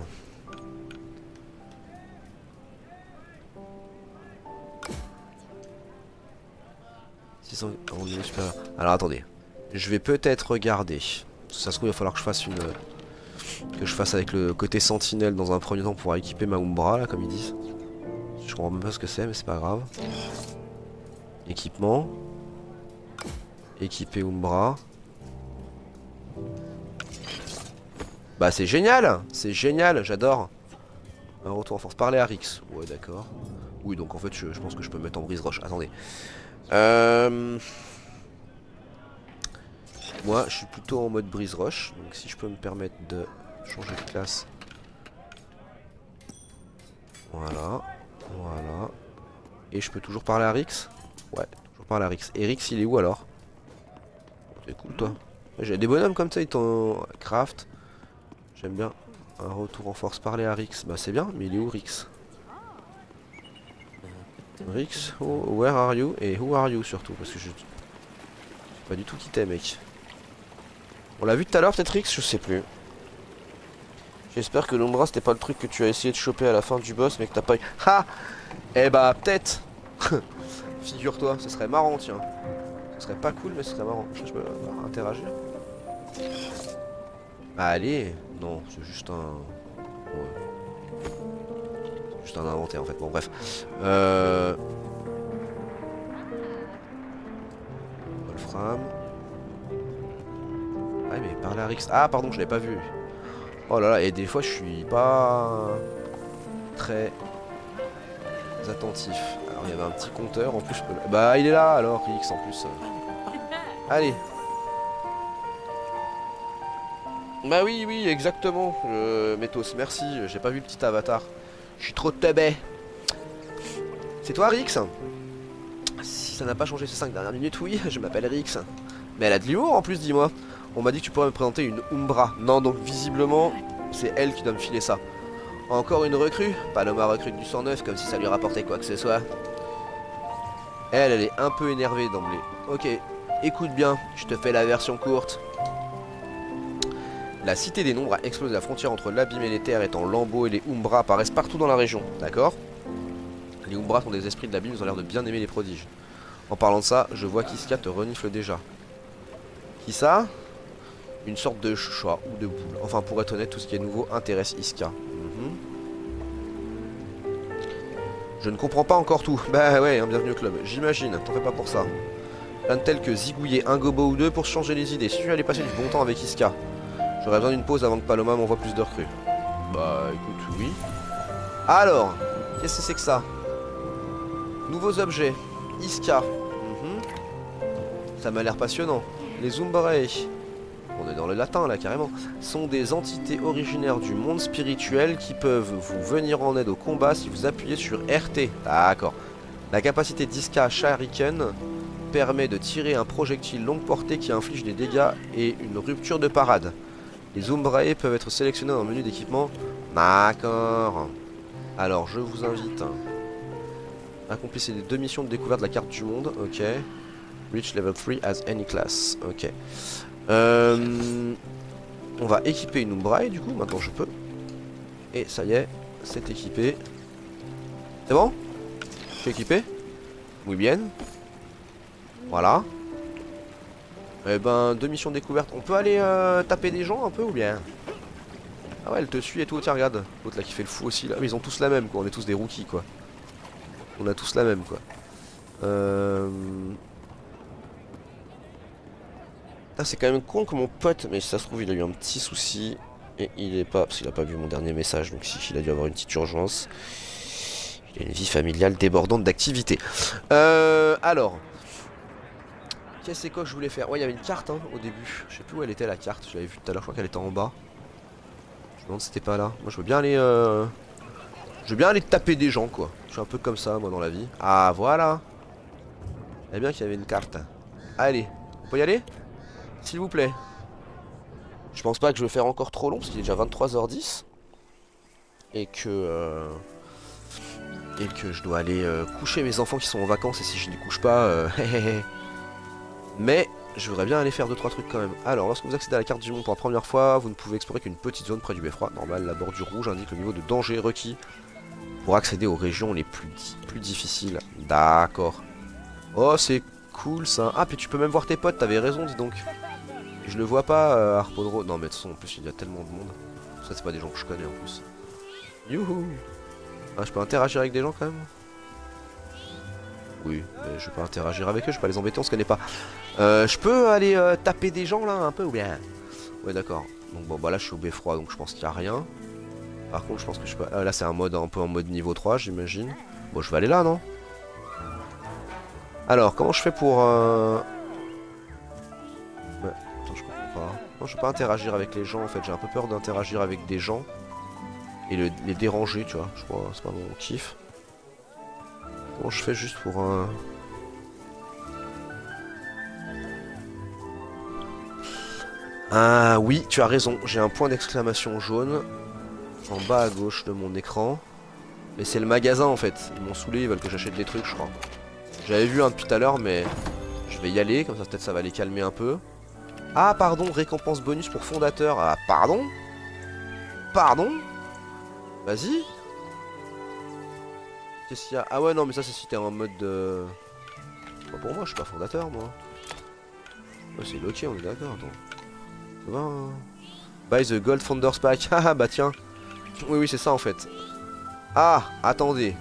Alors attendez. Je vais peut-être regarder. Ça se trouve il va falloir que je fasse une... Que je fasse avec le côté sentinelle dans un premier temps pour équiper ma Umbra là comme ils disent. Je comprends même pas ce que c'est mais c'est pas grave. Équipement. Équiper Umbra. Bah c'est génial. C'est génial, j'adore. Un retour en force. Parler à Rix. Ouais d'accord. Oui donc en fait je pense que je peux me mettre en brise roche. Attendez. Moi je suis plutôt en mode brise roche. Donc si je peux me permettre de changer de classe. Voilà. Voilà. Et je peux toujours parler à Rix. Ouais, toujours parler à Rix. Et Rix il est où alors? C'est cool toi. J'ai des bonhommes comme ça, ils t'ont craft. J'aime bien. Un retour en force, parler à Rix. Bah c'est bien, mais il est où Rix? Rix, where are you? Et who are you surtout? Parce que je... pas du tout qui t'es mec. On l'a vu tout à l'heure peut-être Rix? Je sais plus. J'espère que l'Umbra c'était pas le truc que tu as essayé de choper à la fin du boss mais que t'as pas eu. Ha! Eh bah peut-être. Figure-toi, ce serait marrant tiens. Ce serait pas cool mais ce serait marrant. Je peux interagir. Bah allez. Non, c'est juste un... Ouais. C'est juste un inventaire en fait. Bon bref. Wolfram. Ah mais parler à Rix. Ah pardon, je l'ai pas vu. Oh là là, et des fois je suis pas très attentif. Alors il y avait un petit compteur en plus je peux... Bah il est là alors Rix en plus. Allez. Bah oui oui exactement. Métos, merci, j'ai pas vu le petit avatar. Je suis trop teubé. C'est toi Rix? Si ça n'a pas changé ces 5 dernières minutes, oui, je m'appelle Rix. Mais elle a de l'humour en plus, dis-moi. On m'a dit que tu pourrais me présenter une Umbra. Non, donc visiblement, c'est elle qui doit me filer ça. Encore une recrue? Paloma recrute du 109, comme si ça lui rapportait quoi que ce soit. Elle est un peu énervée d'emblée. Ok, écoute bien, je te fais la version courte. La cité des nombres a explosé. La frontière entre l'abîme et les terres est en lambeaux et les Umbra apparaissent partout dans la région. D'accord? Les Umbra sont des esprits de l'abîme, ils ont l'air de bien aimer les prodiges. En parlant de ça, je vois qu'Iska te renifle déjà. Qui ça? Une sorte de chat ou de boule. Enfin, pour être honnête, tout ce qui est nouveau intéresse Iska. Je ne comprends pas encore tout. Bah ouais, hein, bienvenue au club. J'imagine, t'en fais pas pour ça. Rien de tel que zigouiller un gobo ou deux pour se changer les idées. Si tu allais passer du bon temps avec Iska, j'aurais besoin d'une pause avant que Paloma m'envoie plus de recrues. Bah écoute, oui. Alors, qu'est-ce que c'est que ça? Nouveaux objets. Iska. Ça m'a l'air passionnant. Les Umbrae, on est dans le latin là carrément, sont des entités originaires du monde spirituel qui peuvent vous venir en aide au combat si vous appuyez sur RT. D'accord. La capacité d'Iska Shuriken permet de tirer un projectile longue portée qui inflige des dégâts et une rupture de parade. Les Umbrae peuvent être sélectionnés dans le menu d'équipement. D'accord. Alors je vous invite. Accomplissez les 2 missions de découverte de la carte du monde. Ok. Reach level 3 as any class. Ok. On va équiper une Umbrae du coup. Maintenant je peux. Et ça y est. C'est équipé. C'est bon? Je suis équipé? Oui bien. Voilà. Eh ben 2 missions de découverte. On peut aller taper des gens un peu ou bien? Ah ouais elle te suit et tout. Tiens regarde. L'autre là qui fait le fou aussi là. Mais ils ont tous la même quoi. On est tous des rookies quoi. On a tous la même quoi. C'est quand même con que mon pote, mais si ça se trouve il a eu un petit souci et il est pas, parce qu'il a pas vu mon dernier message, donc si il a dû avoir une petite urgence. Il a une vie familiale débordante d'activités. Alors, qu'est-ce que je voulais faire? Ouais, il y avait une carte hein, au début. Je sais plus où elle était la carte. Je l'avais vue tout à l'heure. Je crois qu'elle était en bas. Je me demande si c'était pas là. Moi, je veux bien aller, je veux bien aller taper des gens quoi. Je suis un peu comme ça moi dans la vie. Ah voilà. Eh bien qu'il y avait une carte. Allez, on peut y aller? S'il vous plaît. Je pense pas que je vais faire encore trop long parce qu'il est déjà 23h10 et que je dois aller coucher mes enfants qui sont en vacances et si je ne les couche pas mais je voudrais bien aller faire 2-3 trucs quand même. Alors lorsque vous accédez à la carte du monde pour la première fois, vous ne pouvez explorer qu'une petite zone près du beffroi. Normal, la bordure rouge indique le niveau de danger requis pour accéder aux régions les plus difficiles. D'accord. Oh c'est cool ça. Ah puis tu peux même voir tes potes, t'avais raison dis donc. Je le vois pas, Harpodro. Non, mais de toute façon, en plus, il y a tellement de monde. Ça, c'est pas des gens que je connais en plus. Youhou! Ah, je peux interagir avec des gens quand même? Oui, mais je peux interagir avec eux, je peux pas les embêter, on se connaît pas. Je peux aller taper des gens là, un peu ou bien? Ouais, d'accord. Donc, bon, bah là, je suis au beffroi, donc je pense qu'il y a rien. Par contre, je pense que je peux. Là, c'est un mode un peu en mode niveau 3, j'imagine. Bon, je vais aller là, non? Alors, comment je fais pour. Non, je peux pas interagir avec les gens en fait, j'ai un peu peur d'interagir avec des gens et les déranger, tu vois, je crois, c'est pas mon kiff. Comment je fais juste pour Ah oui, tu as raison, j'ai un point d'exclamation jaune en bas à gauche de mon écran. Mais c'est le magasin en fait, ils m'ont saoulé, ils veulent que j'achète des trucs je crois. J'avais vu un depuis tout à l'heure mais je vais y aller, comme ça peut-être ça va les calmer un peu. Ah pardon, récompense bonus pour fondateur. Ah pardon? Pardon? Vas-y. Qu'est-ce qu'il y a? Ah ouais non mais ça c'est si t'es en mode de... Pas pour moi, je suis pas fondateur moi. Ouais, c'est loqué, on est d'accord, attends. Ça va hein? Buy the Gold Founders Pack. Ah bah tiens. Oui c'est ça en fait. Ah attendez.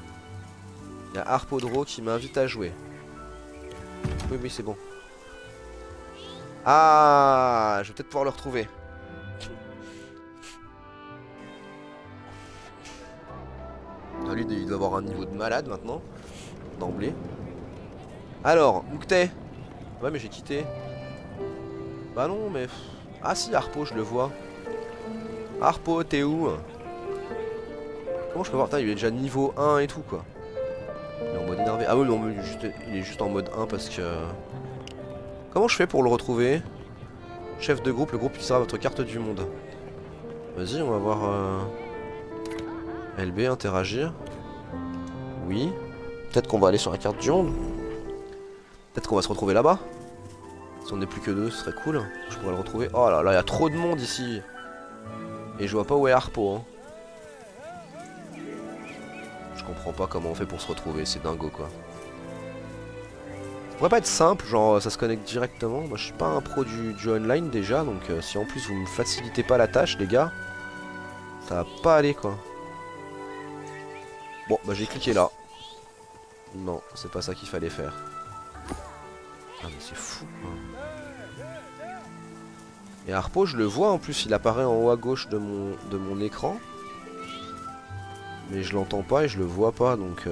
Il y a Harpodro qui m'invite à jouer. Oui c'est bon. Ah, je vais peut-être pouvoir le retrouver. Ah, lui, il doit avoir un niveau de malade maintenant. D'emblée. Alors, où que t'es? Ouais, mais j'ai quitté. Bah non, mais... Ah si, Harpo, je le vois. Harpo, t'es où? Comment je peux voir? Putain, il est déjà niveau 1 et tout, quoi. Il est en mode énervé. Ah oui, non, mais il est juste en mode 1 parce que... Comment je fais pour le retrouver? Chef de groupe, le groupe utilisera votre carte du monde. Vas-y, on va voir... LB, interagir. Oui. Peut-être qu'on va aller sur la carte du monde. Peut-être qu'on va se retrouver là-bas. Si on n'est plus que 2, ce serait cool. Je pourrais le retrouver. Oh là là, il y a trop de monde ici. Et je vois pas où est Harpo. Hein. Je comprends pas comment on fait pour se retrouver, c'est dingo quoi. Ça pourrait pas être simple, genre ça se connecte directement. Moi je suis pas un pro du online déjà, donc si en plus vous me facilitez pas la tâche les gars, ça va pas aller quoi. Bon bah j'ai cliqué là. Non, c'est pas ça qu'il fallait faire. Ah mais c'est fou quoi. Et Harpo je le vois en plus, il apparaît en haut à gauche de mon écran. Mais je l'entends pas et je le vois pas donc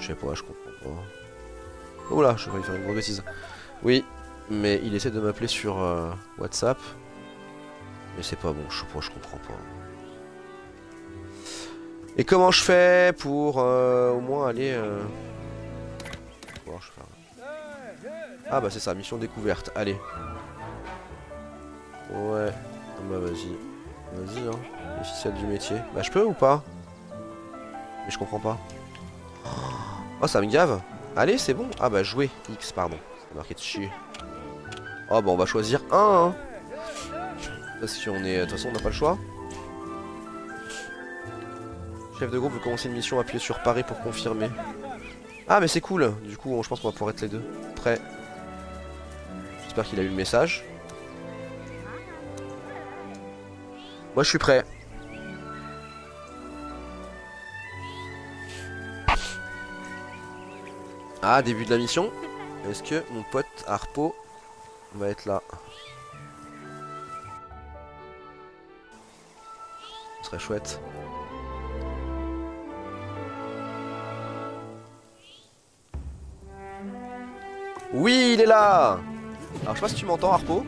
je sais pas, je comprends pas. Oh là, je vais faire une grosse bêtise. Oui, mais il essaie de m'appeler sur WhatsApp. Mais c'est pas bon, je comprends pas. Et comment je fais pour au moins aller... Ah bah c'est ça, mission découverte, allez. Ouais, bah vas-y. Vas-y hein, officiel du métier. Bah je peux ou pas? Mais je comprends pas. Oh ça me gave. Allez c'est bon. Ah bah jouer, X pardon. C'est marqué de chier. Oh bah on va choisir un hein. Parce qu'on est... De toute façon on n'a pas le choix. Chef de groupe veut commencer une mission, appuyez sur parer pour confirmer. Ah mais c'est cool. Du coup je pense qu'on va pouvoir être les deux. Prêt. J'espère qu'il a eu le message. Moi je suis prêt. Ah, début de la mission. Est-ce que mon pote Harpo va être là? Ce serait chouette. Oui, il est là. Alors je sais pas si tu m'entends Harpo.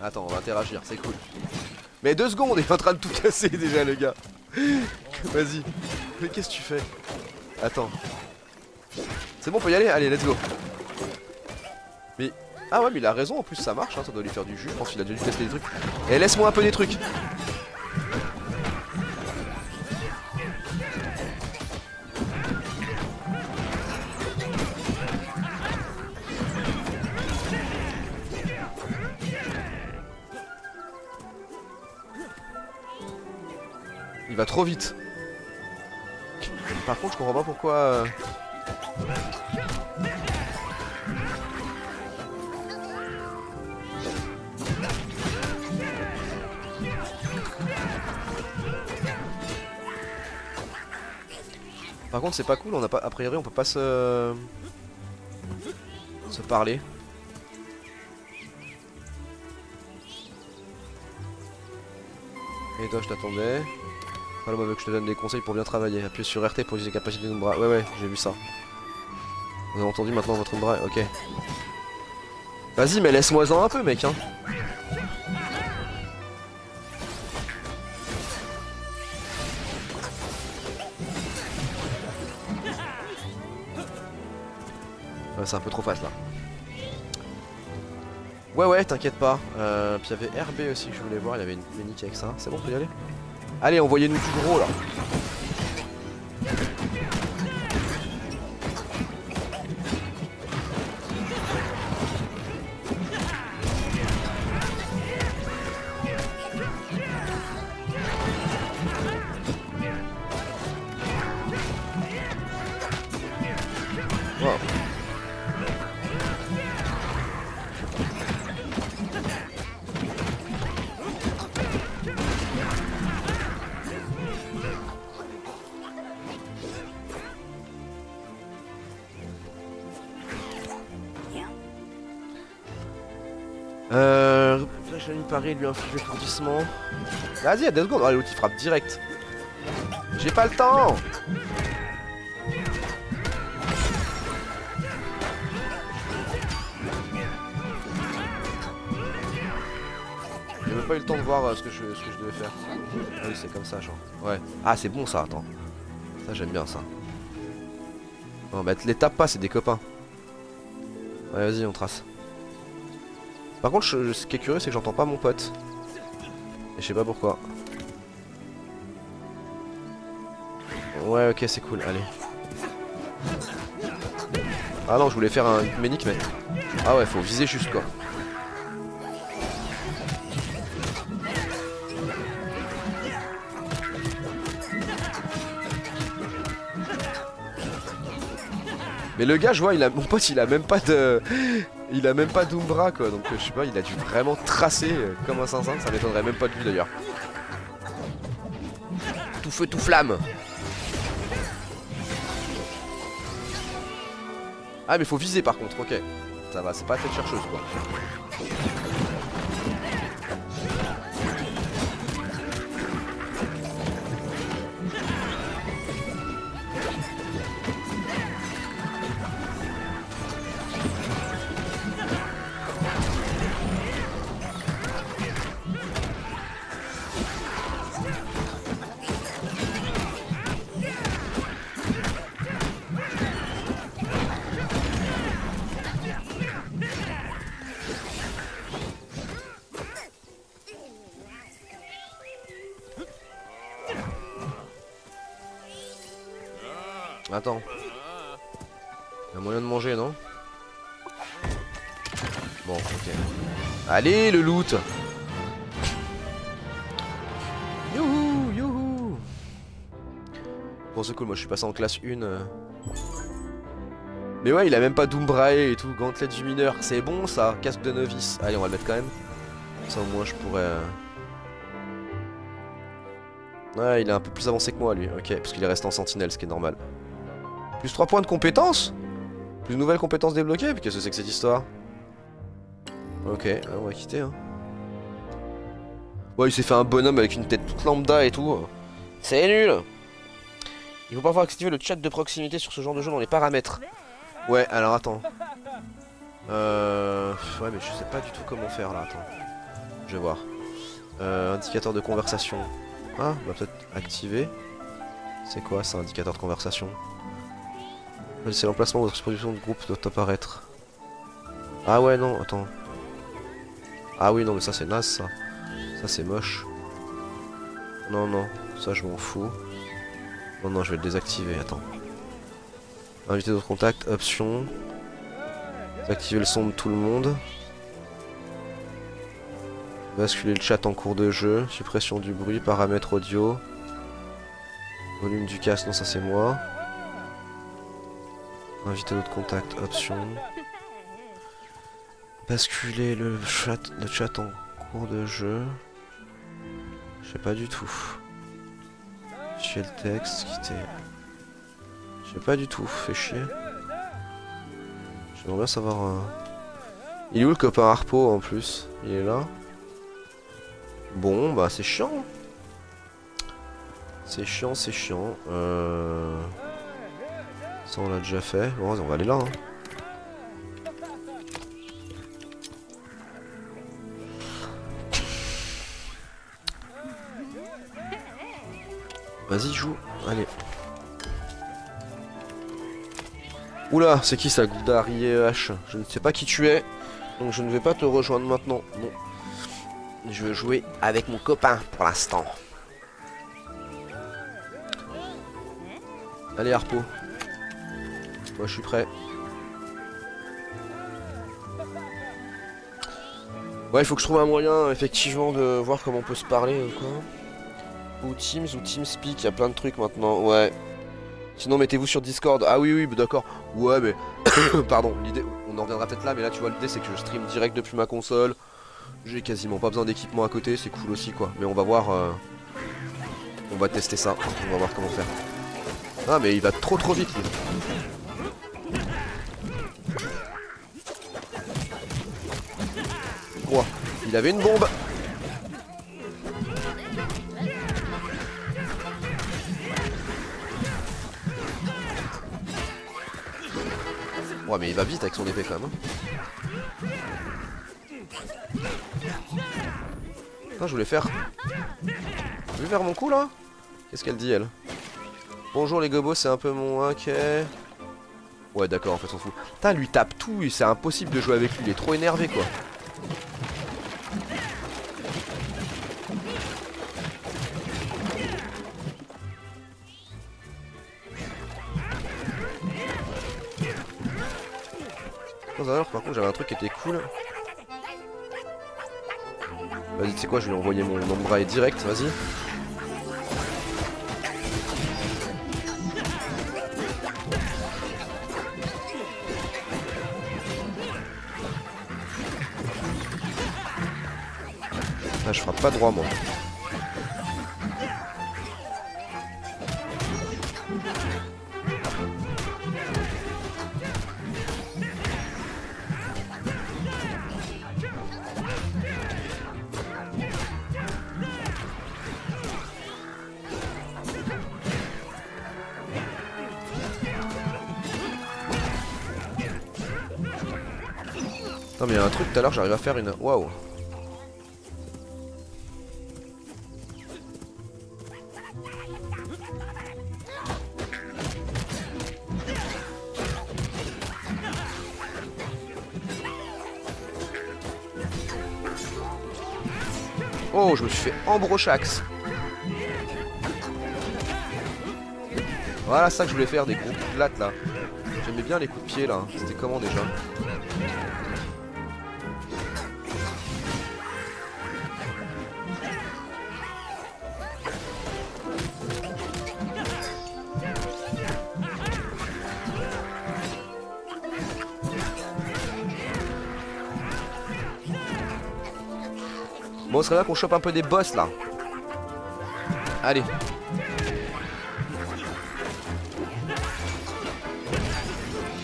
Attends, on va interagir, c'est cool. Mais 2 secondes, il est en train de tout casser déjà le gars. Vas-y. Mais qu'est-ce que tu fais? Attends. C'est bon, on peut y aller? Allez, let's go. Mais... Ah ouais, mais il a raison, en plus ça marche, hein, ça doit lui faire du jus. Je pense qu'il a dû tester des trucs. Et laisse-moi un peu des trucs. Il va trop vite. Par contre, je comprends pas pourquoi... Par contre, c'est pas cool, on a pas... A priori, on peut pas se parler. Et toi, je t'attendais. Paloma veut que je te donne des conseils pour bien travailler. Appuie sur RT pour utiliser les capacités de bras. Ouais, j'ai vu ça. Vous avez entendu maintenant votre bras? Ok. Vas-y, mais laisse-moi-en un peu, mec, hein. Ouais, c'est un peu trop fast là. Ouais, t'inquiète pas. Puis il y avait RB aussi que je voulais voir. Il y avait une ménique avec ça. C'est bon, on peut y aller? Allez, envoyez-nous du gros là. Wow. Je vais lui parer, lui infliger l'étourdissement. Vas-y, à 2 secondes. Allez, l'autre il frappe direct. J'ai pas le temps. J'ai même pas eu le temps de voir ce que je devais faire. Ah oui, c'est comme ça, genre. Ouais. Ah, c'est bon ça, attends. Ça, j'aime bien ça. Non, bah, les tape pas, c'est des copains. Ouais, vas-y, on trace. Par contre, ce qui est curieux, c'est que j'entends pas mon pote. Et je sais pas pourquoi. Ouais, ok, c'est cool, allez. Ah non, je voulais faire un ménique, mais... Ah ouais, faut viser juste, quoi. Mais le gars, je vois, mon pote, il a même pas de... Il a même pas d'Umbra quoi, donc je sais pas, il a dû vraiment tracer comme un 5-5, ça m'étonnerait même pas de lui d'ailleurs. tout feu, tout flamme. Ah mais faut viser par contre, ok. Ça va, c'est pas la tête chercheuse quoi. Attends. Y'a moyen de manger, non? Bon, ok. Allez, le loot! Youhou, youhou! Bon, c'est cool, moi je suis passé en classe 1. Mais ouais, il a même pas Doombrae et tout, gantelet du mineur. C'est bon ça, casque de novice. Allez, on va le mettre quand même. Ça au moins je pourrais... Ouais, il est un peu plus avancé que moi lui, ok, parce qu'il est resté en sentinelle, ce qui est normal. Plus 3 points de compétences. Plus de nouvelles compétences débloquées. Puis qu'est-ce que c'est que cette histoire? Ok, on va quitter hein. Ouais, il s'est fait un bonhomme avec une tête toute lambda et tout. C'est nul. Il faut pas pouvoir activer le chat de proximité sur ce genre de jeu dans les paramètres. Ouais, alors attends. Ouais mais je sais pas du tout comment faire là, attends. Je vais voir. Indicateur de conversation. Ah, on va peut-être activer. C'est quoi ça, indicateur de conversation? C'est l'emplacement où votre production de groupe doit apparaître. Ah ouais non, attends. Ah oui non mais ça c'est naze ça. Ça c'est moche. Non non, ça je m'en fous. Non non je vais le désactiver, attends. Inviter d'autres contacts, options. Désactiver le son de tout le monde. Basculer le chat en cours de jeu. Suppression du bruit, paramètres audio. Volume du casque, non ça c'est moi. Inviter d'autres contacts, options. Basculer le chat en cours de jeu. Je sais pas du tout. Fichier le texte, quitter. Je sais pas du tout, fait chier. J'aimerais bien savoir... Il est où le copain Harpo en plus? Il est là. Bon bah c'est chiant. C'est chiant, c'est chiant. Ça on l'a déjà fait. Bon on va aller là hein. Vas-y joue. Allez. Oula, c'est qui ça, Goudari H? Je ne sais pas qui tu es. Donc je ne vais pas te rejoindre maintenant. Non. Je veux jouer avec mon copain pour l'instant. Allez Harpo. Moi je suis prêt. Ouais, il faut que je trouve un moyen effectivement de voir comment on peut se parler ou quoi. Ou Teams ou TeamSpeak, il y a plein de trucs maintenant, ouais. Sinon mettez-vous sur Discord. Ah oui oui d'accord. Ouais mais pardon, l'idée, on en reviendra peut-être là, mais là tu vois l'idée c'est que je stream direct depuis ma console. J'ai quasiment pas besoin d'équipement à côté, c'est cool aussi quoi. Mais on va voir, on va tester ça, on va voir comment faire. Ah mais il va trop vite lui. Quoi? Il avait une bombe. Ouais mais il va vite avec son épée quand même. Ah, je voulais faire mon coup là. Qu'est-ce qu'elle dit elle? Bonjour les gobos, c'est un peu mon ok. Ouais d'accord, en fait on s'en fout. Putain, lui tape tout et c'est impossible de jouer avec lui, il est trop énervé quoi. Alors, par contre j'avais un truc qui était cool. Vas-y, tu sais quoi, je vais lui envoyer mon Ombrae direct, vas-y. Ah, je frappe pas droit moi. Non mais il y a un truc tout à l'heure, j'arrive à faire une... Waouh. Oh, je me suis fait embrochax. Voilà ça que je voulais faire, des gros coups de latte là. J'aimais bien les coups de pied là. C'était comment déjà? Bon, ce serait bien qu'on chope un peu des boss là. Allez.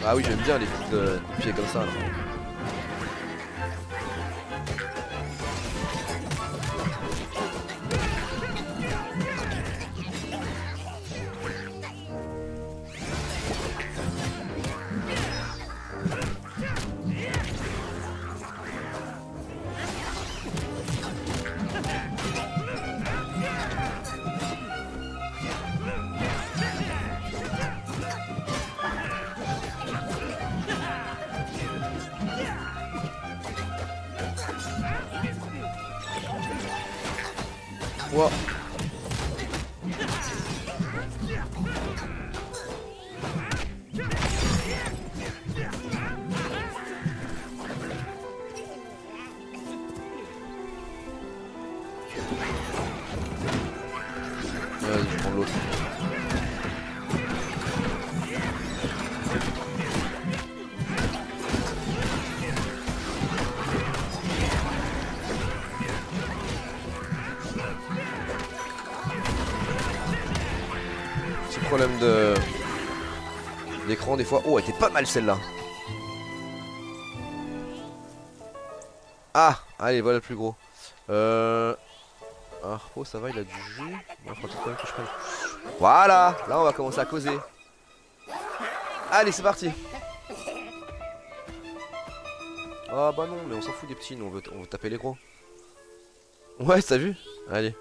Ah oui, j'aime bien les coups de pied comme ça là. Wow. Vas-y, je prends l'autre. Problème d'écran des fois. Oh, elle était pas mal celle-là. Ah, allez, voilà le plus gros. Ah, oh, ça va, il a du jus. Il faudra tout que je prenne. Voilà, là on va commencer à causer. Allez, c'est parti. Ah bah non, mais on s'en fout des petits, nous on veut taper les gros. Ouais, t'as vu? Allez.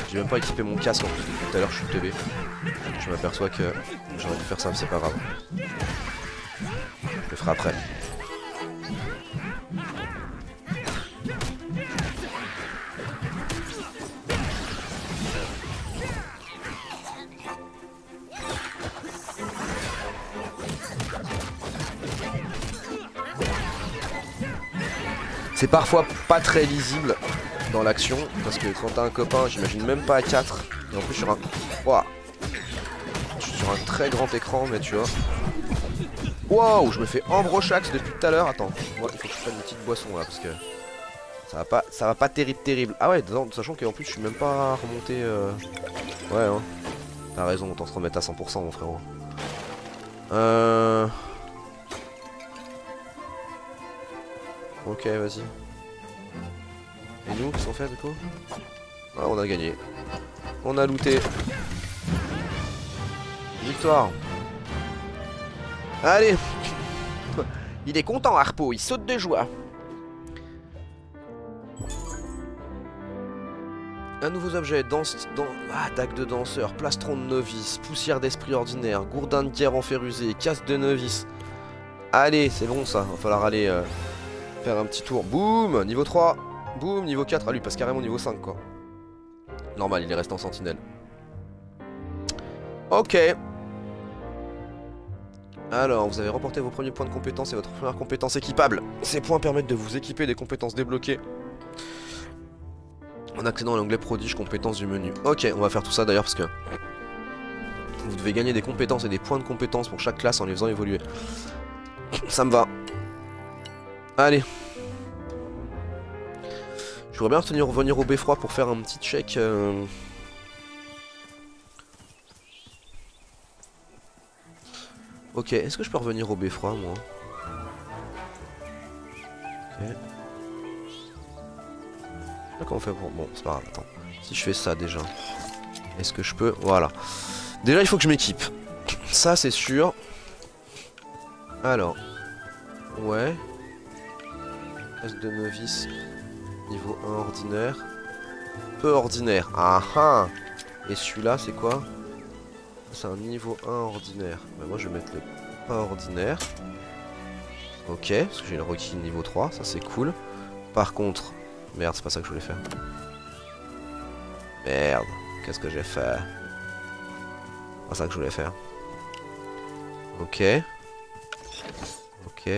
J'ai même pas équipé mon casque en plus depuis tout à l'heure, je suis teubé. Je m'aperçois que j'aurais dû faire ça, mais c'est pas grave. Je le ferai après. C'est parfois pas très lisible dans l'action, parce que quand t'as un copain, j'imagine même pas à 4, et en plus sur un... Wow. Je suis sur un très grand écran, mais tu vois... Wow, je me fais embrochax depuis tout à l'heure. Attends, moi il faut que je prenne une petite boisson là, parce que ça va pas terrible. Ah ouais, sachant qu'en plus je suis même pas remonté... Ouais, hein. T'as raison, autant se remettre à 100% mon frérot. Ok, vas-y. Et nous, qu'est-ce qu'on fait du coup? Ah, on a gagné. On a looté. Victoire. Allez. Il est content, Harpo, il saute de joie. Un nouveau objet, dague de danseur, plastron de novice, poussière d'esprit ordinaire, gourdin de guerre enferrusé, casque de novice. Allez, c'est bon ça, va falloir aller faire un petit tour. Boum, niveau 3. Boum, niveau 4. Ah lui passe carrément niveau 5 quoi. Normal, il est resté en sentinelle. Ok. Alors, vous avez remporté vos premiers points de compétence et votre première compétence équipable. Ces points permettent de vous équiper des compétences débloquées en accédant à l'onglet prodige compétences du menu. Ok, on va faire tout ça d'ailleurs parce que vous devez gagner des compétences et des points de compétences pour chaque classe en les faisant évoluer. Ça me va. Allez. Je voudrais bien revenir au beffroi pour faire un petit check. Ok, est-ce que je peux revenir au beffroi moi? Ok. Je sais pas comment on fait pour... Bon, c'est pas grave, attends. Si je fais ça déjà, est-ce que je peux... Voilà. Déjà il faut que je m'équipe. Ça c'est sûr. Alors. Ouais. Test de novice. Niveau 1 ordinaire. Peu ordinaire. Ah ah. Et celui-là c'est quoi? C'est un niveau 1 ordinaire. Bah, moi je vais mettre le pas ordinaire. Ok, parce que j'ai le requis niveau 3, ça c'est cool. Par contre... Merde, c'est pas ça que je voulais faire. Merde, qu'est-ce que j'ai fait? C'est pas ça que je voulais faire. Ok. Ok.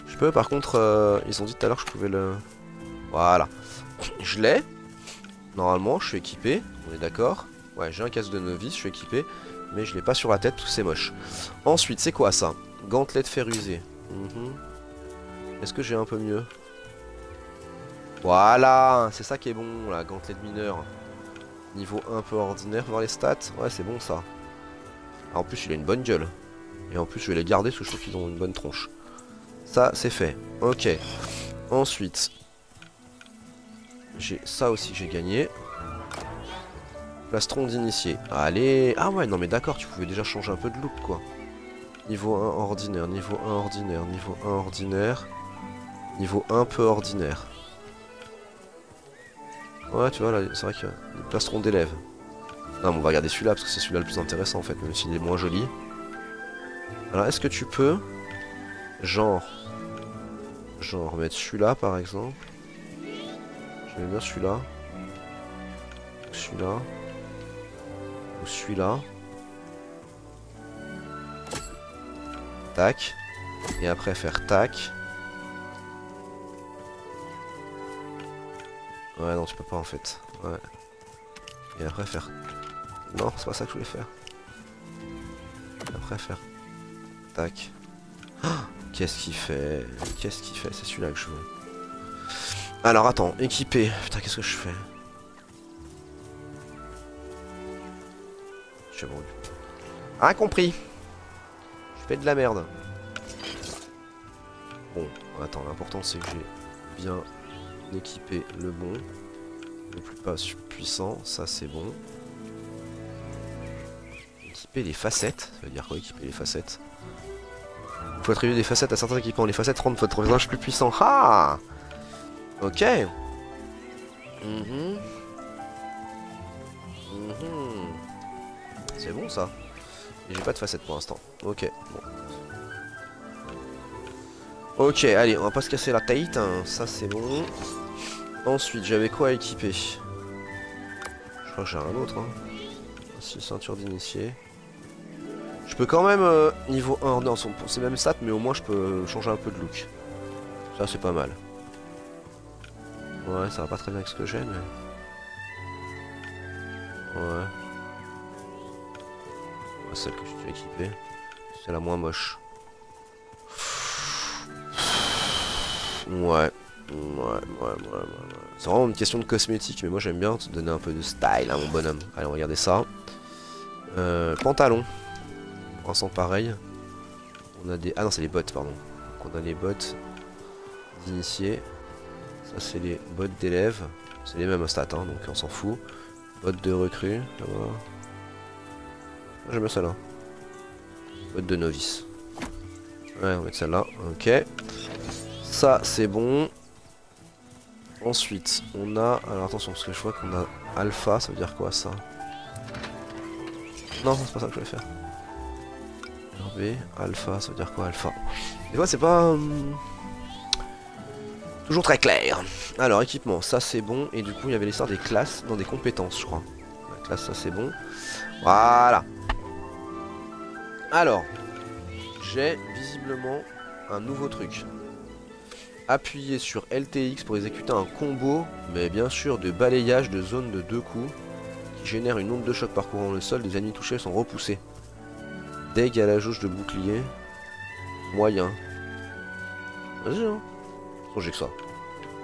Je peux par contre... ils ont dit tout à l'heure que je pouvais le... Voilà. Je l'ai. Normalement, je suis équipé. On est d'accord? Ouais, j'ai un casque de novice, je suis équipé. Mais je l'ai pas sur la tête, tout c'est moche. Ensuite, c'est quoi ça? Gantelet de fer usé. Est-ce que j'ai un peu mieux? Voilà, c'est ça qui est bon, la gantelet de mineur. Niveau un peu ordinaire, voir les stats. Ouais, c'est bon ça. En plus, il a une bonne gueule. Et en plus, je vais les garder parce que je trouve qu'ils ont une bonne tronche. Ça, c'est fait. Ok. Ensuite, j'ai ça aussi, j'ai gagné. Plastron d'initié. Allez. Ah ouais, non mais d'accord, tu pouvais déjà changer un peu de look, quoi. Niveau 1 ordinaire, niveau 1 ordinaire, niveau 1 ordinaire. Niveau 1 peu ordinaire. Ouais, tu vois, là, c'est vrai qu'il y a des plastrons d'élèves. Non, mais on va regarder celui-là, parce que c'est celui-là le plus intéressant, en fait, même s'il est moins joli. Alors, est-ce que tu peux... Genre mettre celui-là, par exemple. J'aime bien celui-là. Celui-là. Ou celui-là. Tac. Et après faire tac. Ouais, non, tu peux pas en fait. Ouais. Et après faire... Non, c'est pas ça que je voulais faire. Et après faire... Tac. Ah, qu'est-ce qu'il fait? Qu'est-ce qu'il fait? C'est celui-là que je veux. Alors, attends. Équiper. Putain, qu'est-ce que je fais? Je suis bon. Ah, compris. Je fais de la merde. Bon, attends, l'important c'est que j'ai bien équipé le bon. Le plus pas puissant, ça c'est bon. Équiper les facettes, ça veut dire quoi équiper les facettes? Il faut attribuer des facettes à certains équipements. Les facettes rendent votre personnage plus puissant. Ah! Ok. C'est bon ça. Et j'ai pas de facettes pour l'instant. Ok, bon. Ok, allez, on va pas se casser la tête, hein. Ça c'est bon. Ensuite, j'avais quoi à équiper? Je crois que j'ai un autre. Hein. Ainsi, ceinture d'initié. Je peux quand même, niveau 1, non, c'est même stats, mais au moins je peux changer un peu de look. Ça c'est pas mal. Ouais, ça va pas très bien avec ce que j'ai, mais... Ouais. Celle que je suis équipée. C'est la moins moche. Ouais. C'est vraiment une question de cosmétique, mais moi j'aime bien te donner un peu de style à mon bonhomme. Allez, on va regarder ça. Pantalon. Pour l'instant pareil. On a des... Ah non, c'est les bottes, pardon. Donc on a les bottes d'initié. Ça c'est les bottes d'élèves. C'est les mêmes stats, hein, donc on s'en fout. Bottes de recrue. J'aime bien celle-là. Bottes de novice. Ouais, on va mettre celle-là. Ok. Ça, c'est bon. Ensuite, on a... Alors attention, parce que je vois qu'on a alpha. Ça veut dire quoi, ça? Non, c'est pas ça que je voulais faire. RB, alpha, ça veut dire quoi, alpha? Des fois, c'est pas... toujours très clair. Alors, équipement, ça, c'est bon. Et du coup, il y avait l'histoire des classes dans des compétences, je crois. La classe, ça, c'est bon. Voilà. Alors, j'ai visiblement un nouveau truc. Appuyez sur LTX pour exécuter un combo, mais bien sûr de balayage de zone de 2 coups, qui génère une onde de choc parcourant le sol. Des ennemis touchés sont repoussés. Dég à la jauge de bouclier. Moyen. Vas-y, hein. J'ai que ça.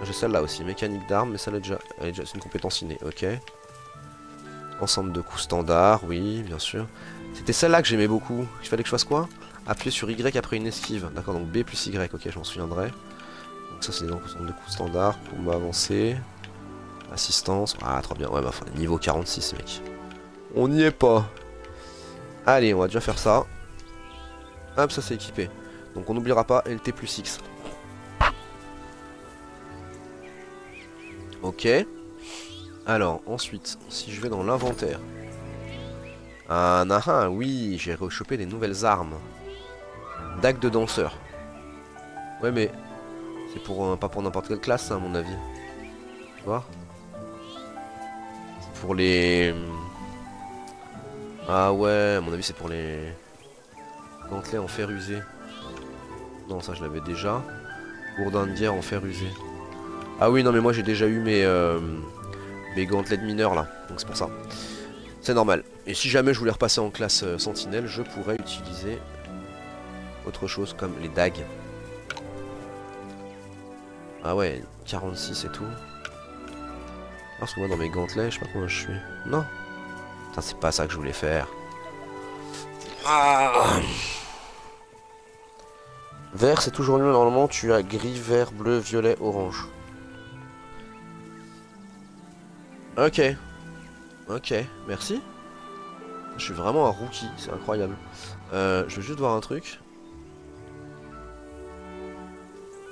J'ai celle-là aussi, mécanique d'armes, mais celle-là déjà, c'est une compétence innée, ok. Ensemble de coups standard, oui, bien sûr. C'était celle-là que j'aimais beaucoup. Il fallait que je fasse quoi? Appuyer sur Y après une esquive. D'accord, donc B plus Y, ok, je m'en souviendrai. Donc ça, c'est des ensemble de coups standard pour m'avancer. Assistance, ah, trop bien. Ouais, bah, enfin, niveau 46, mec. On n'y est pas. Allez, on va déjà faire ça. Hop, ça c'est équipé. Donc on n'oubliera pas LT plus X. Ok. Alors, ensuite, si je vais dans l'inventaire. Ah, oui, j'ai rechopé des nouvelles armes. Dague de danseur. Ouais, mais c'est pour pas pour n'importe quelle classe, ça, à mon avis. Tu vois? C'est pour les... Ah ouais, à mon avis, c'est pour les... gantelets en fer usé. Non, ça, je l'avais déjà. Gourdin de guerre en fer usé. Ah oui, non, mais moi, j'ai déjà eu mes gantelets de mineur, là. Donc, c'est pour ça. C'est normal. Et si jamais je voulais repasser en classe sentinelle, je pourrais utiliser autre chose comme les dagues. Ah ouais, 46 et tout. Parce que moi dans mes gantelets, je sais pas combien je suis. Non. Putain, c'est pas ça que je voulais faire. Ah. Vert, c'est toujours mieux. Normalement, tu as gris, vert, bleu, violet, orange. Ok. Ok, merci. Je suis vraiment un rookie, c'est incroyable. Je veux juste voir un truc.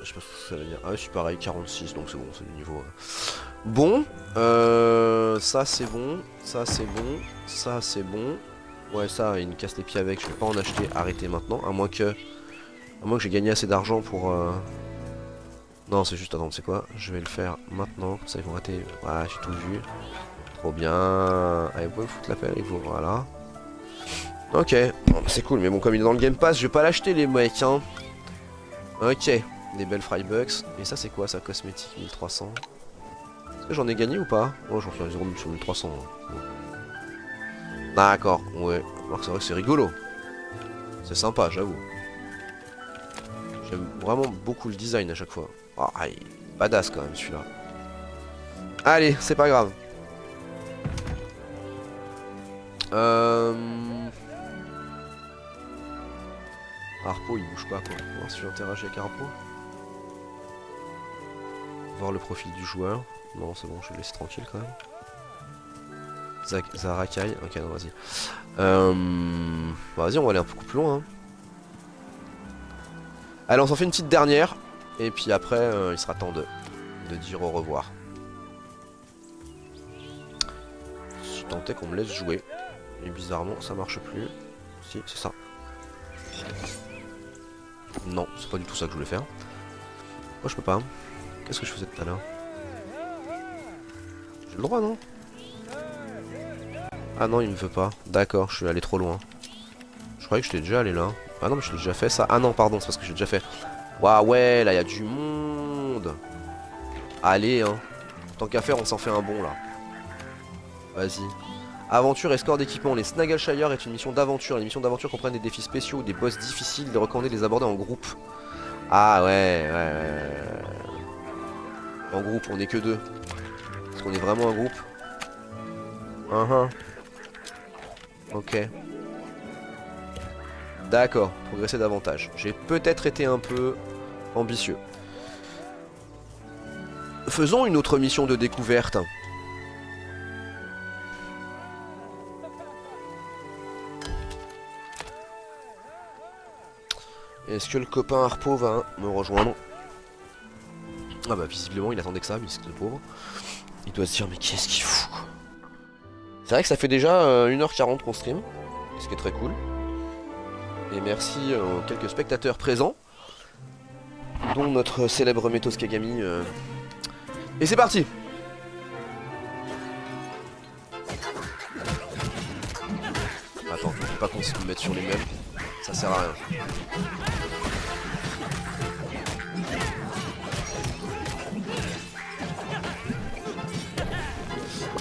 Je sais pas ce que ça veut dire. Ah oui, c'est pareil, 46, donc c'est bon, c'est le niveau. Bon, ça c'est bon, ça c'est bon, ça c'est bon. Ouais, ça, il me casse les pieds avec, je vais pas en acheter, arrêtez maintenant, à moins que j'ai gagné assez d'argent pour... Non, c'est juste, attends, c'est quoi? Je vais le faire maintenant, comme ça ils vont rater. Voilà, j'ai tout vu. Trop bien. Allez, vous pouvez foutre la paire, il vous voilà. Ok, bon, bah, c'est cool, mais bon, comme il est dans le Game Pass, je vais pas l'acheter, les mecs, hein. Ok, des belles Frybucks. Et ça, c'est quoi, ça, cosmétique 1300? Est-ce que j'en ai gagné ou pas? Oh, j'en fais 0 sur 1300. Hein. D'accord, ouais. Alors, c'est vrai que c'est rigolo. C'est sympa, j'avoue. J'aime vraiment beaucoup le design à chaque fois. Ah, il est badass quand même, celui-là. Allez, c'est pas grave. Harpo il bouge pas quoi. On va voir si j'interagis avec Harpo. Voir le profil du joueur. Non c'est bon, je vais le laisser tranquille quand même. Zarakai, ok non vas-y. Vas-y on va aller un peu plus loin. Hein. Allez on s'en fait une petite dernière. Et puis après il sera temps de dire au revoir. Si tant est qu'on me laisse jouer. Et bizarrement ça marche plus. Si c'est ça. Non, c'est pas du tout ça que je voulais faire. Moi je peux pas. Qu'est-ce que je faisais tout à l'heure? J'ai le droit non? Ah non il me veut pas. D'accord, je suis allé trop loin. Je croyais que j'étais déjà allé là. Ah non mais je l'ai déjà fait ça. Ah non pardon c'est parce que j'ai déjà fait. Waouh ouais là il y a du monde. Allez hein. Tant qu'à faire on s'en fait un bon là. Vas-y. Aventure et score d'équipement. Les Snaggleshire est une mission d'aventure. Les missions d'aventure comprennent des défis spéciaux ou des boss difficiles. Il est recommandé de les aborder en groupe. Ah ouais. En groupe, on est que deux. Est-ce qu'on est vraiment un groupe? Ok. D'accord, progresser davantage. J'ai peut-être été un peu ambitieux. Faisons une autre mission de découverte. Est-ce que le copain Harpo va me rejoindre? Ah bah visiblement il attendait que ça, misque de pauvre. Il doit se dire mais qu'est-ce qu'il fout quoi. C'est vrai que ça fait déjà 1h40 qu'on stream, ce qui est très cool. Et merci aux quelques spectateurs présents, dont notre célèbre Metos Kagami. Et c'est parti. Attends, faut pas qu'on se mette sur les mêmes. Ça sert à rien.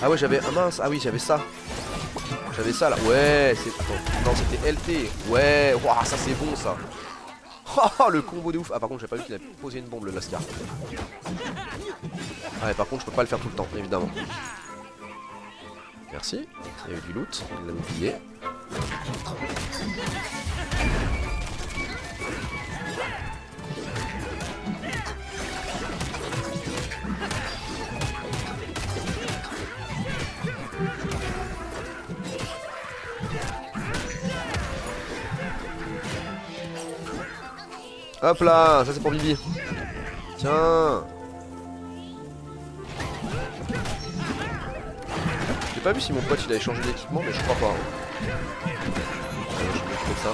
Ah ouais j'avais... Ah mince, ah oui j'avais ça. J'avais ça là. Ouais, c'est... Attends, non c'était LT. Ouais, waouh ça c'est bon ça. Oh le combo de ouf. Ah par contre j'ai pas vu qu'il a posé une bombe le Lascar. Ah ouais par contre je peux pas le faire tout le temps évidemment. Merci. Il y a eu du loot, il l'a oublié. Hop là, ça c'est pour Bibi. Tiens. J'ai pas vu si mon pote il avait changé d'équipement, mais je crois pas. Je vais m'occuper de ça.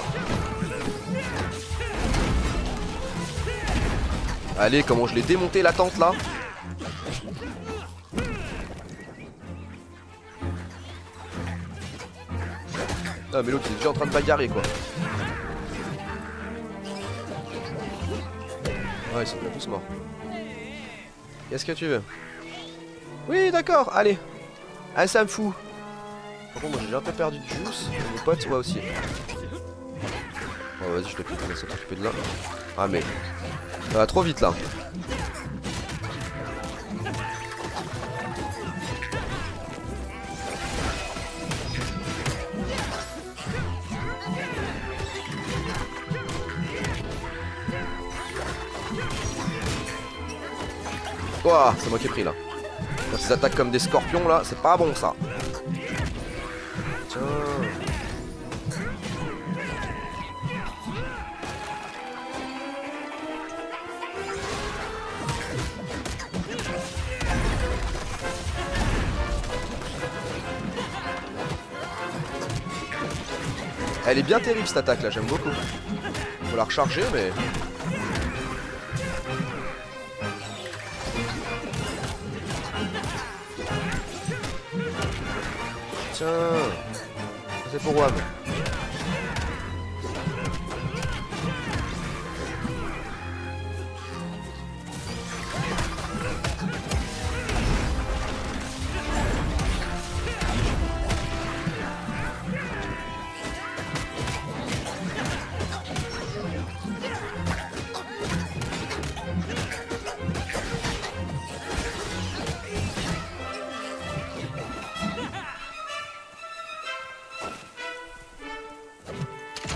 Allez, comment je l'ai démonté la tente là. Ah mais l'autre il est déjà en train de bagarrer quoi. Ouais, ils sont bien tous morts. Qu'est-ce que tu veux? Oui d'accord, allez. Ah ça me fout. Par contre moi j'ai un peu perdu de juice. Et mes potes ouais aussi. Bon vas-y je te laisse t'occuper de là. Ah mais ça va trop vite là. Ouah, c'est moi qui ai pris là. Quand ils attaquent comme des scorpions là, c'est pas bon ça. Tiens. Elle est bien terrible cette attaque là, j'aime beaucoup. Faut la recharger mais... Tiens, c'est pour Wam.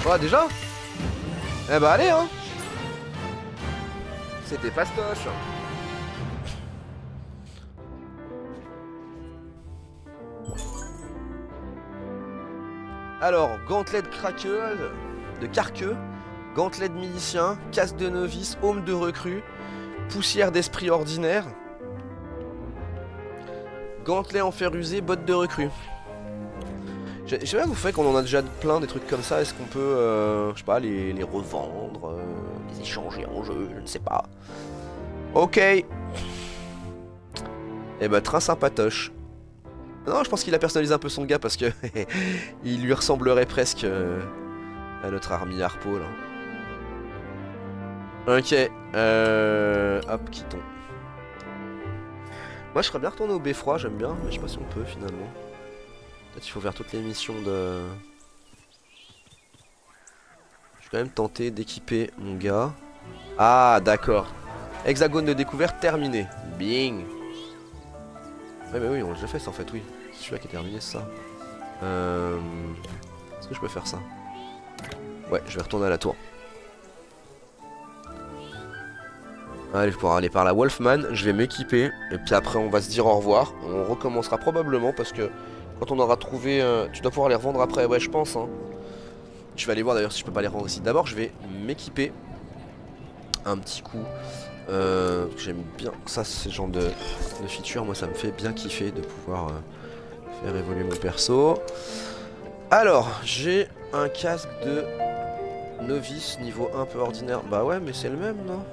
Oh déjà? Eh bah allez hein. C'était fastoche. Alors, gantelet de craqueuse, de carqueux, gantelet de milicien, casque de novice, aume de recrue, poussière d'esprit ordinaire, gantelet en fer usé, botte de recrue. Je sais pas, vous faites qu'on en a déjà plein des trucs comme ça, est-ce qu'on peut, je sais pas, les revendre, les échanger en jeu, je ne sais pas. Ok. Eh bah, train sympatoche. Non, je pense qu'il a personnalisé un peu son gars parce que il lui ressemblerait presque à notre Army Harpo là. Ok, hop, quittons. Moi je serais bien retourné au beffroi, j'aime bien, mais je sais pas si on peut finalement. Peut-être qu'il faut faire toutes les missions de... Je vais quand même tenter d'équiper mon gars. Ah d'accord. Hexagone de découverte terminé. Bing. Ouais mais oui on l'a déjà fait ça en fait, oui. C'est celui-là qui est terminé, c'est ça. Est-ce que je peux faire ça? Ouais, je vais retourner à la tour. Allez, je pourrai aller par la Wolfman, je vais m'équiper. Et puis après on va se dire au revoir. On recommencera probablement parce que quand on aura trouvé... tu dois pouvoir les revendre après, ouais je pense hein. Je vais aller voir d'ailleurs si je peux pas les revendre ici. D'abord je vais m'équiper un petit coup. J'aime bien ça, c'est ce genre de feature, moi ça me fait bien kiffer de pouvoir faire évoluer mon perso. Alors j'ai un casque de novice niveau 1 peu ordinaire. Bah ouais mais c'est le même non?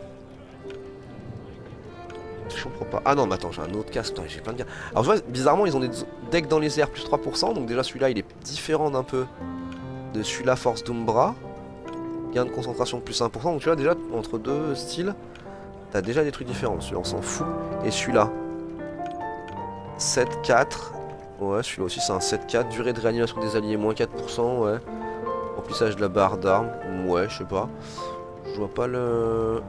Je comprends pas. Ah non mais attends j'ai un autre casque, j'ai plein de gars. Alors je vois bizarrement ils ont des decks dans les airs plus 3%. Donc déjà celui-là il est différent d'un peu de celui-là Force d'Umbra. Gain de concentration plus 1%. Donc tu vois déjà entre deux styles t'as déjà des trucs différents. Celui-là on s'en fout. Et celui-là 7-4. Ouais celui-là aussi c'est un 7-4. Durée de réanimation des alliés moins 4%. Ouais. Remplissage de la barre d'armes. Ouais je sais pas. Je vois pas le...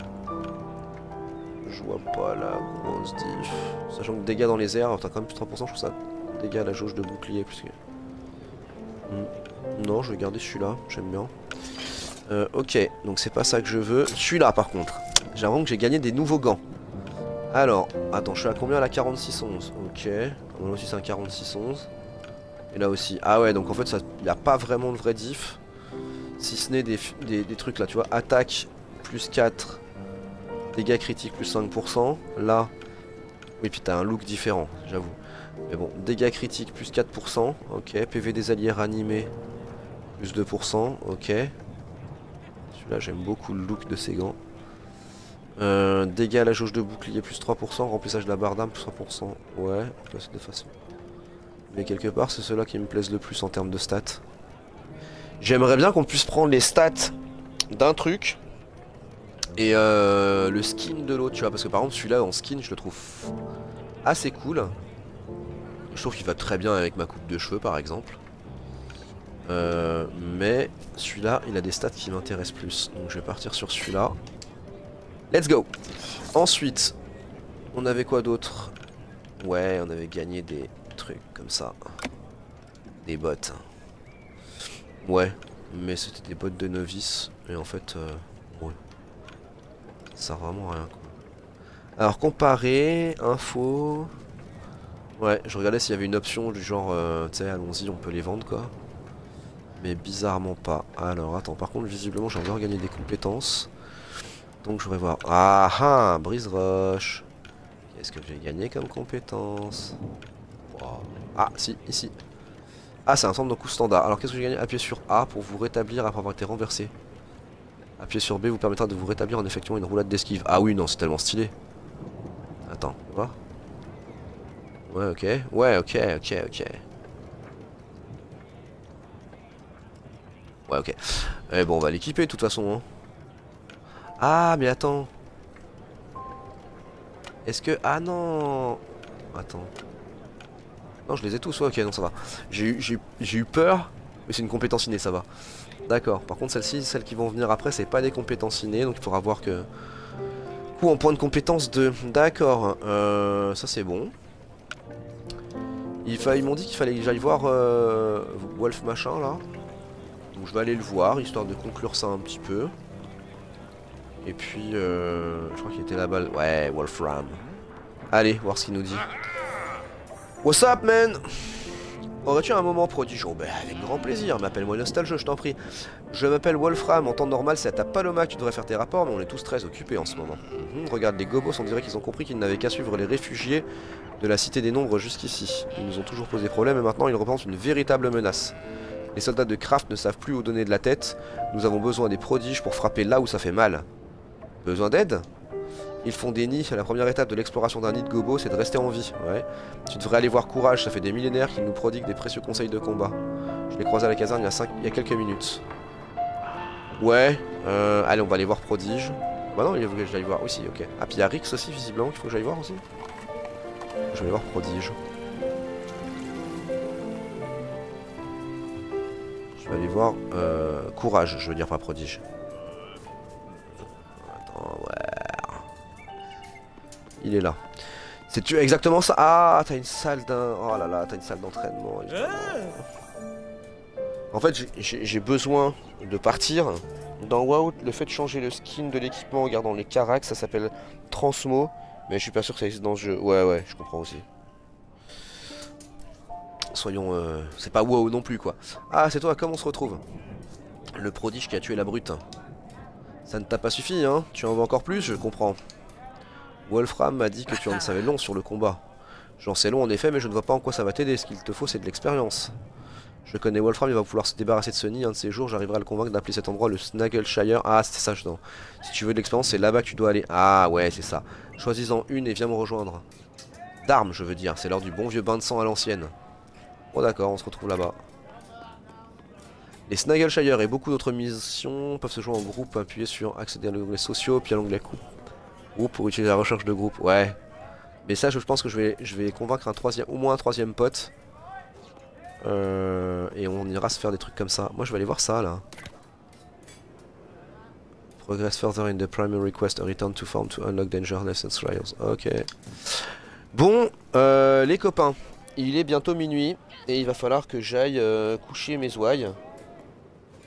Je vois pas la grosse diff. Sachant que dégâts dans les airs, t'as quand même plus 3%, je trouve ça. Dégâts à la jauge de bouclier plus que... Non, je vais garder celui-là, j'aime bien. Ok, donc c'est pas ça que je veux. Celui-là par contre, j'ai l'impression que j'ai gagné des nouveaux gants. Alors, attends, je suis à combien à la 46-11? Ok, là aussi c'est un 46-11. Et là aussi, ah ouais, donc en fait, il n'y a pas vraiment de vrai diff. Si ce n'est des trucs là, tu vois, attaque plus 4. Dégâts critiques plus 5%. Là, oui, puis t'as un look différent, j'avoue. Mais bon, dégâts critiques plus 4%. Ok, PV des alliés ranimés plus 2%. Ok. Celui-là, j'aime beaucoup le look de ces gants. Dégâts à la jauge de bouclier plus 3%. Remplissage de la barre d'armes plus 3%. Ouais, là c'est de façon. Mais quelque part, c'est ceux-là qui me plaisent le plus en termes de stats. J'aimerais bien qu'on puisse prendre les stats d'un truc et le skin de l'autre, tu vois, parce que par exemple celui-là en skin je le trouve assez cool. Je trouve qu'il va très bien avec ma coupe de cheveux par exemple. Mais celui-là il a des stats qui m'intéressent plus, donc je vais partir sur celui-là. Let's go. Ensuite on avait quoi d'autre? Ouais, on avait gagné des trucs comme ça. Des bottes. Ouais, mais c'était des bottes de novice et en fait ouais. Ça sert vraiment à rien quoi. Alors comparer, info. Ouais, je regardais s'il y avait une option du genre tu sais, allons-y, on peut les vendre quoi. Mais bizarrement pas. Alors attends, par contre visiblement j'ai envie de gagner des compétences. Donc je vais voir. Ah ah, brise roche. Qu'est-ce que j'ai gagné comme compétence? Wow. Ah si, ici. Ah, c'est un centre de coup standard. Alors qu'est-ce que j'ai gagné? Appuyez sur A pour vous rétablir après avoir été renversé. Appuyez sur B vous permettra de vous rétablir en effectuant une roulade d'esquive. Ah oui, non, c'est tellement stylé. Attends, on va. Ouais, ok. Ouais, ok. Ouais, ok. Eh bon, on va l'équiper de toute façon. Hein. Ah, mais attends. Est-ce que... Ah non. Attends. Non, je les ai tous, ouais, ok, non, ça va. J'ai eu peur, mais c'est une compétence innée, ça va. D'accord, par contre, celles-ci, celles qui vont venir après, c'est pas des compétences innées, donc il faudra voir que... Coup en point de compétence 2. D'accord, ça c'est bon. Ils m'ont dit qu'il fallait que j'aille voir Wolf machin, là. Donc je vais aller le voir, histoire de conclure ça un petit peu. Et puis, je crois qu'il était là-bas. Ouais, Wolfram. Allez, voir ce qu'il nous dit. What's up, man? Aurais-tu un moment prodige? Oh, ben, avec grand plaisir, m'appelle-moi Nostalgie, je t'en prie. Je m'appelle Wolfram, en temps normal c'est à ta Paloma que tu devrais faire tes rapports, mais on est tous très occupés en ce moment. Regarde, les gobos, on dirait qu'ils ont compris qu'ils n'avaient qu'à suivre les réfugiés de la Cité des Nombres jusqu'ici. Ils nous ont toujours posé problème et maintenant ils représentent une véritable menace. Les soldats de Kraft ne savent plus où donner de la tête, nous avons besoin des prodiges pour frapper là où ça fait mal. Besoin d'aide? Ils font des nids, la première étape de l'exploration d'un nid de gobo c'est de rester en vie, ouais. Tu devrais aller voir Courage, ça fait des millénaires qu'il nous prodigue des précieux conseils de combat. Je l'ai croisé à la caserne il y a quelques minutes. Ouais, allez on va aller voir Prodige. Bah non il faut que j'aille voir aussi, ok. Ah puis il y a Rix aussi visiblement qu'il faut que j'aille voir aussi. Je vais aller voir Prodige. Je vais aller voir Courage, je veux dire pas Prodige. Attends, ouais. Il est là. C'est-tu exactement ça? Ah, t'as une salle d'un... Oh là là, t'as une salle d'entraînement, évidemment. En fait, j'ai besoin de partir. Dans WoW, le fait de changer le skin de l'équipement en gardant les caracs, ça s'appelle Transmo. Mais je suis pas sûr que ça existe dans ce jeu. Ouais, je comprends aussi. Soyons... c'est pas WoW non plus, quoi. Ah, c'est toi, comment on se retrouve? Le prodige qui a tué la brute. Ça ne t'a pas suffi, hein? Tu en veux encore plus, je comprends. Wolfram m'a dit que tu en savais long sur le combat. J'en sais long en effet, mais je ne vois pas en quoi ça va t'aider. Ce qu'il te faut, c'est de l'expérience. Je connais Wolfram, il va pouvoir se débarrasser de ce nid. Un de ces jours, j'arriverai à le convaincre d'appeler cet endroit le Snaggleshire. Ah, c'était ça, non. Si tu veux de l'expérience, c'est là-bas que tu dois aller. Ah, ouais, c'est ça. Choisis-en une et viens me rejoindre. D'armes, je veux dire. C'est l'heure du bon vieux bain de sang à l'ancienne. Bon, d'accord, on se retrouve là-bas. Les Snaggleshire et beaucoup d'autres missions peuvent se jouer en groupe. Appuyez sur accéder à l'onglet sociaux, puis à l'onglet coupe. Ou pour utiliser la recherche de groupe, ouais. Mais ça je pense que je vais convaincre un troisième, au moins un troisième pote. Et on ira se faire des trucs comme ça. Moi je vais aller voir ça là. Progress further in the primary quest, a return to farm to unlock dangerous and trials. Ok. Bon, les copains, il est bientôt minuit et il va falloir que j'aille coucher mes ouailles.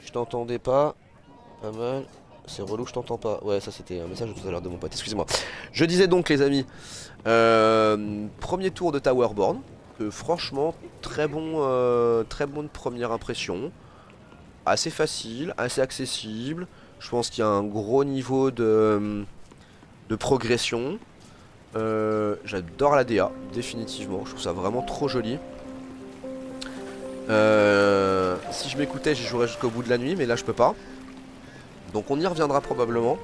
Je t'entendais pas, pas mal. C'est relou, je t'entends pas. Ouais, ça c'était un message de tout à l'heure de mon pote, excusez-moi. Je disais donc les amis, premier tour de Towerborn, franchement très bonne première impression. Assez facile, assez accessible. Je pense qu'il y a un gros niveau de progression. J'adore la DA, définitivement. Je trouve ça vraiment trop joli. Si je m'écoutais, j'y jouerais jusqu'au bout de la nuit, mais là je peux pas. Donc on y reviendra probablement.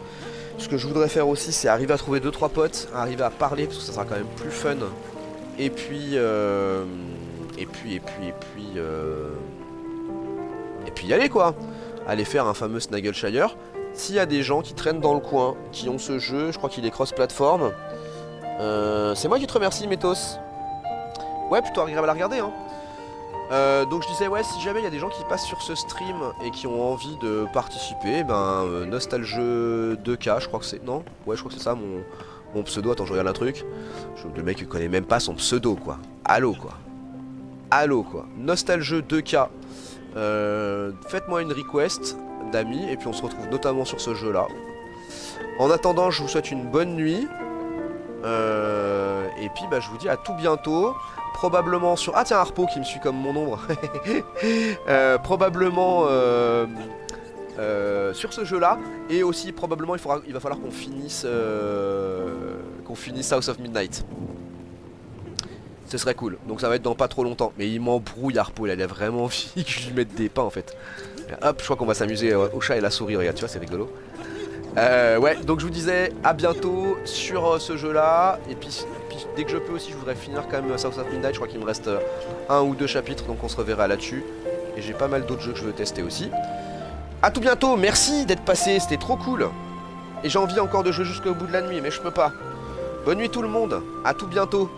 Ce que je voudrais faire aussi, c'est arriver à trouver 2-3 potes, arriver à parler, parce que ça sera quand même plus fun. Et puis y aller quoi. Aller faire un fameux Snaggleshire. S'il y a des gens qui traînent dans le coin, qui ont ce jeu, je crois qu'il est cross-platform. C'est moi qui te remercie, Métos. Ouais, plutôt agréable à regarder, hein. Donc je disais, ouais, si jamais il y a des gens qui passent sur ce stream et qui ont envie de participer, ben Nostalgie 2K, je crois que c'est... Non? Ouais, je crois que c'est ça mon pseudo. Attends, je regarde un truc. Le mec il connaît même pas son pseudo, quoi. Allô, quoi. Allô, quoi. Nostalgie 2K. Faites-moi une request d'amis et puis on se retrouve notamment sur ce jeu-là. En attendant, je vous souhaite une bonne nuit. Et puis bah, je vous dis à tout bientôt. Probablement sur... Ah tiens, Harpo qui me suit comme mon ombre. Probablement sur ce jeu-là. Et aussi probablement il va falloir qu'on finisse House of Midnight. Ce serait cool. Donc ça va être dans pas trop longtemps. Mais il m'embrouille Harpo, il a vraiment envie que je lui mette des pains en fait. Hop, je crois qu'on va s'amuser au chat et la souris, regarde, tu vois, c'est rigolo. Ouais, donc je vous disais à bientôt sur ce jeu là. Et puis dès que je peux aussi, je voudrais finir quand même House of Midnight. Je crois qu'il me reste 1 ou 2 chapitres, donc on se reverra là-dessus. Et j'ai pas mal d'autres jeux que je veux tester aussi. A tout bientôt, merci d'être passé, c'était trop cool. Et j'ai envie encore de jouer jusqu'au bout de la nuit, mais je peux pas. Bonne nuit tout le monde, à tout bientôt.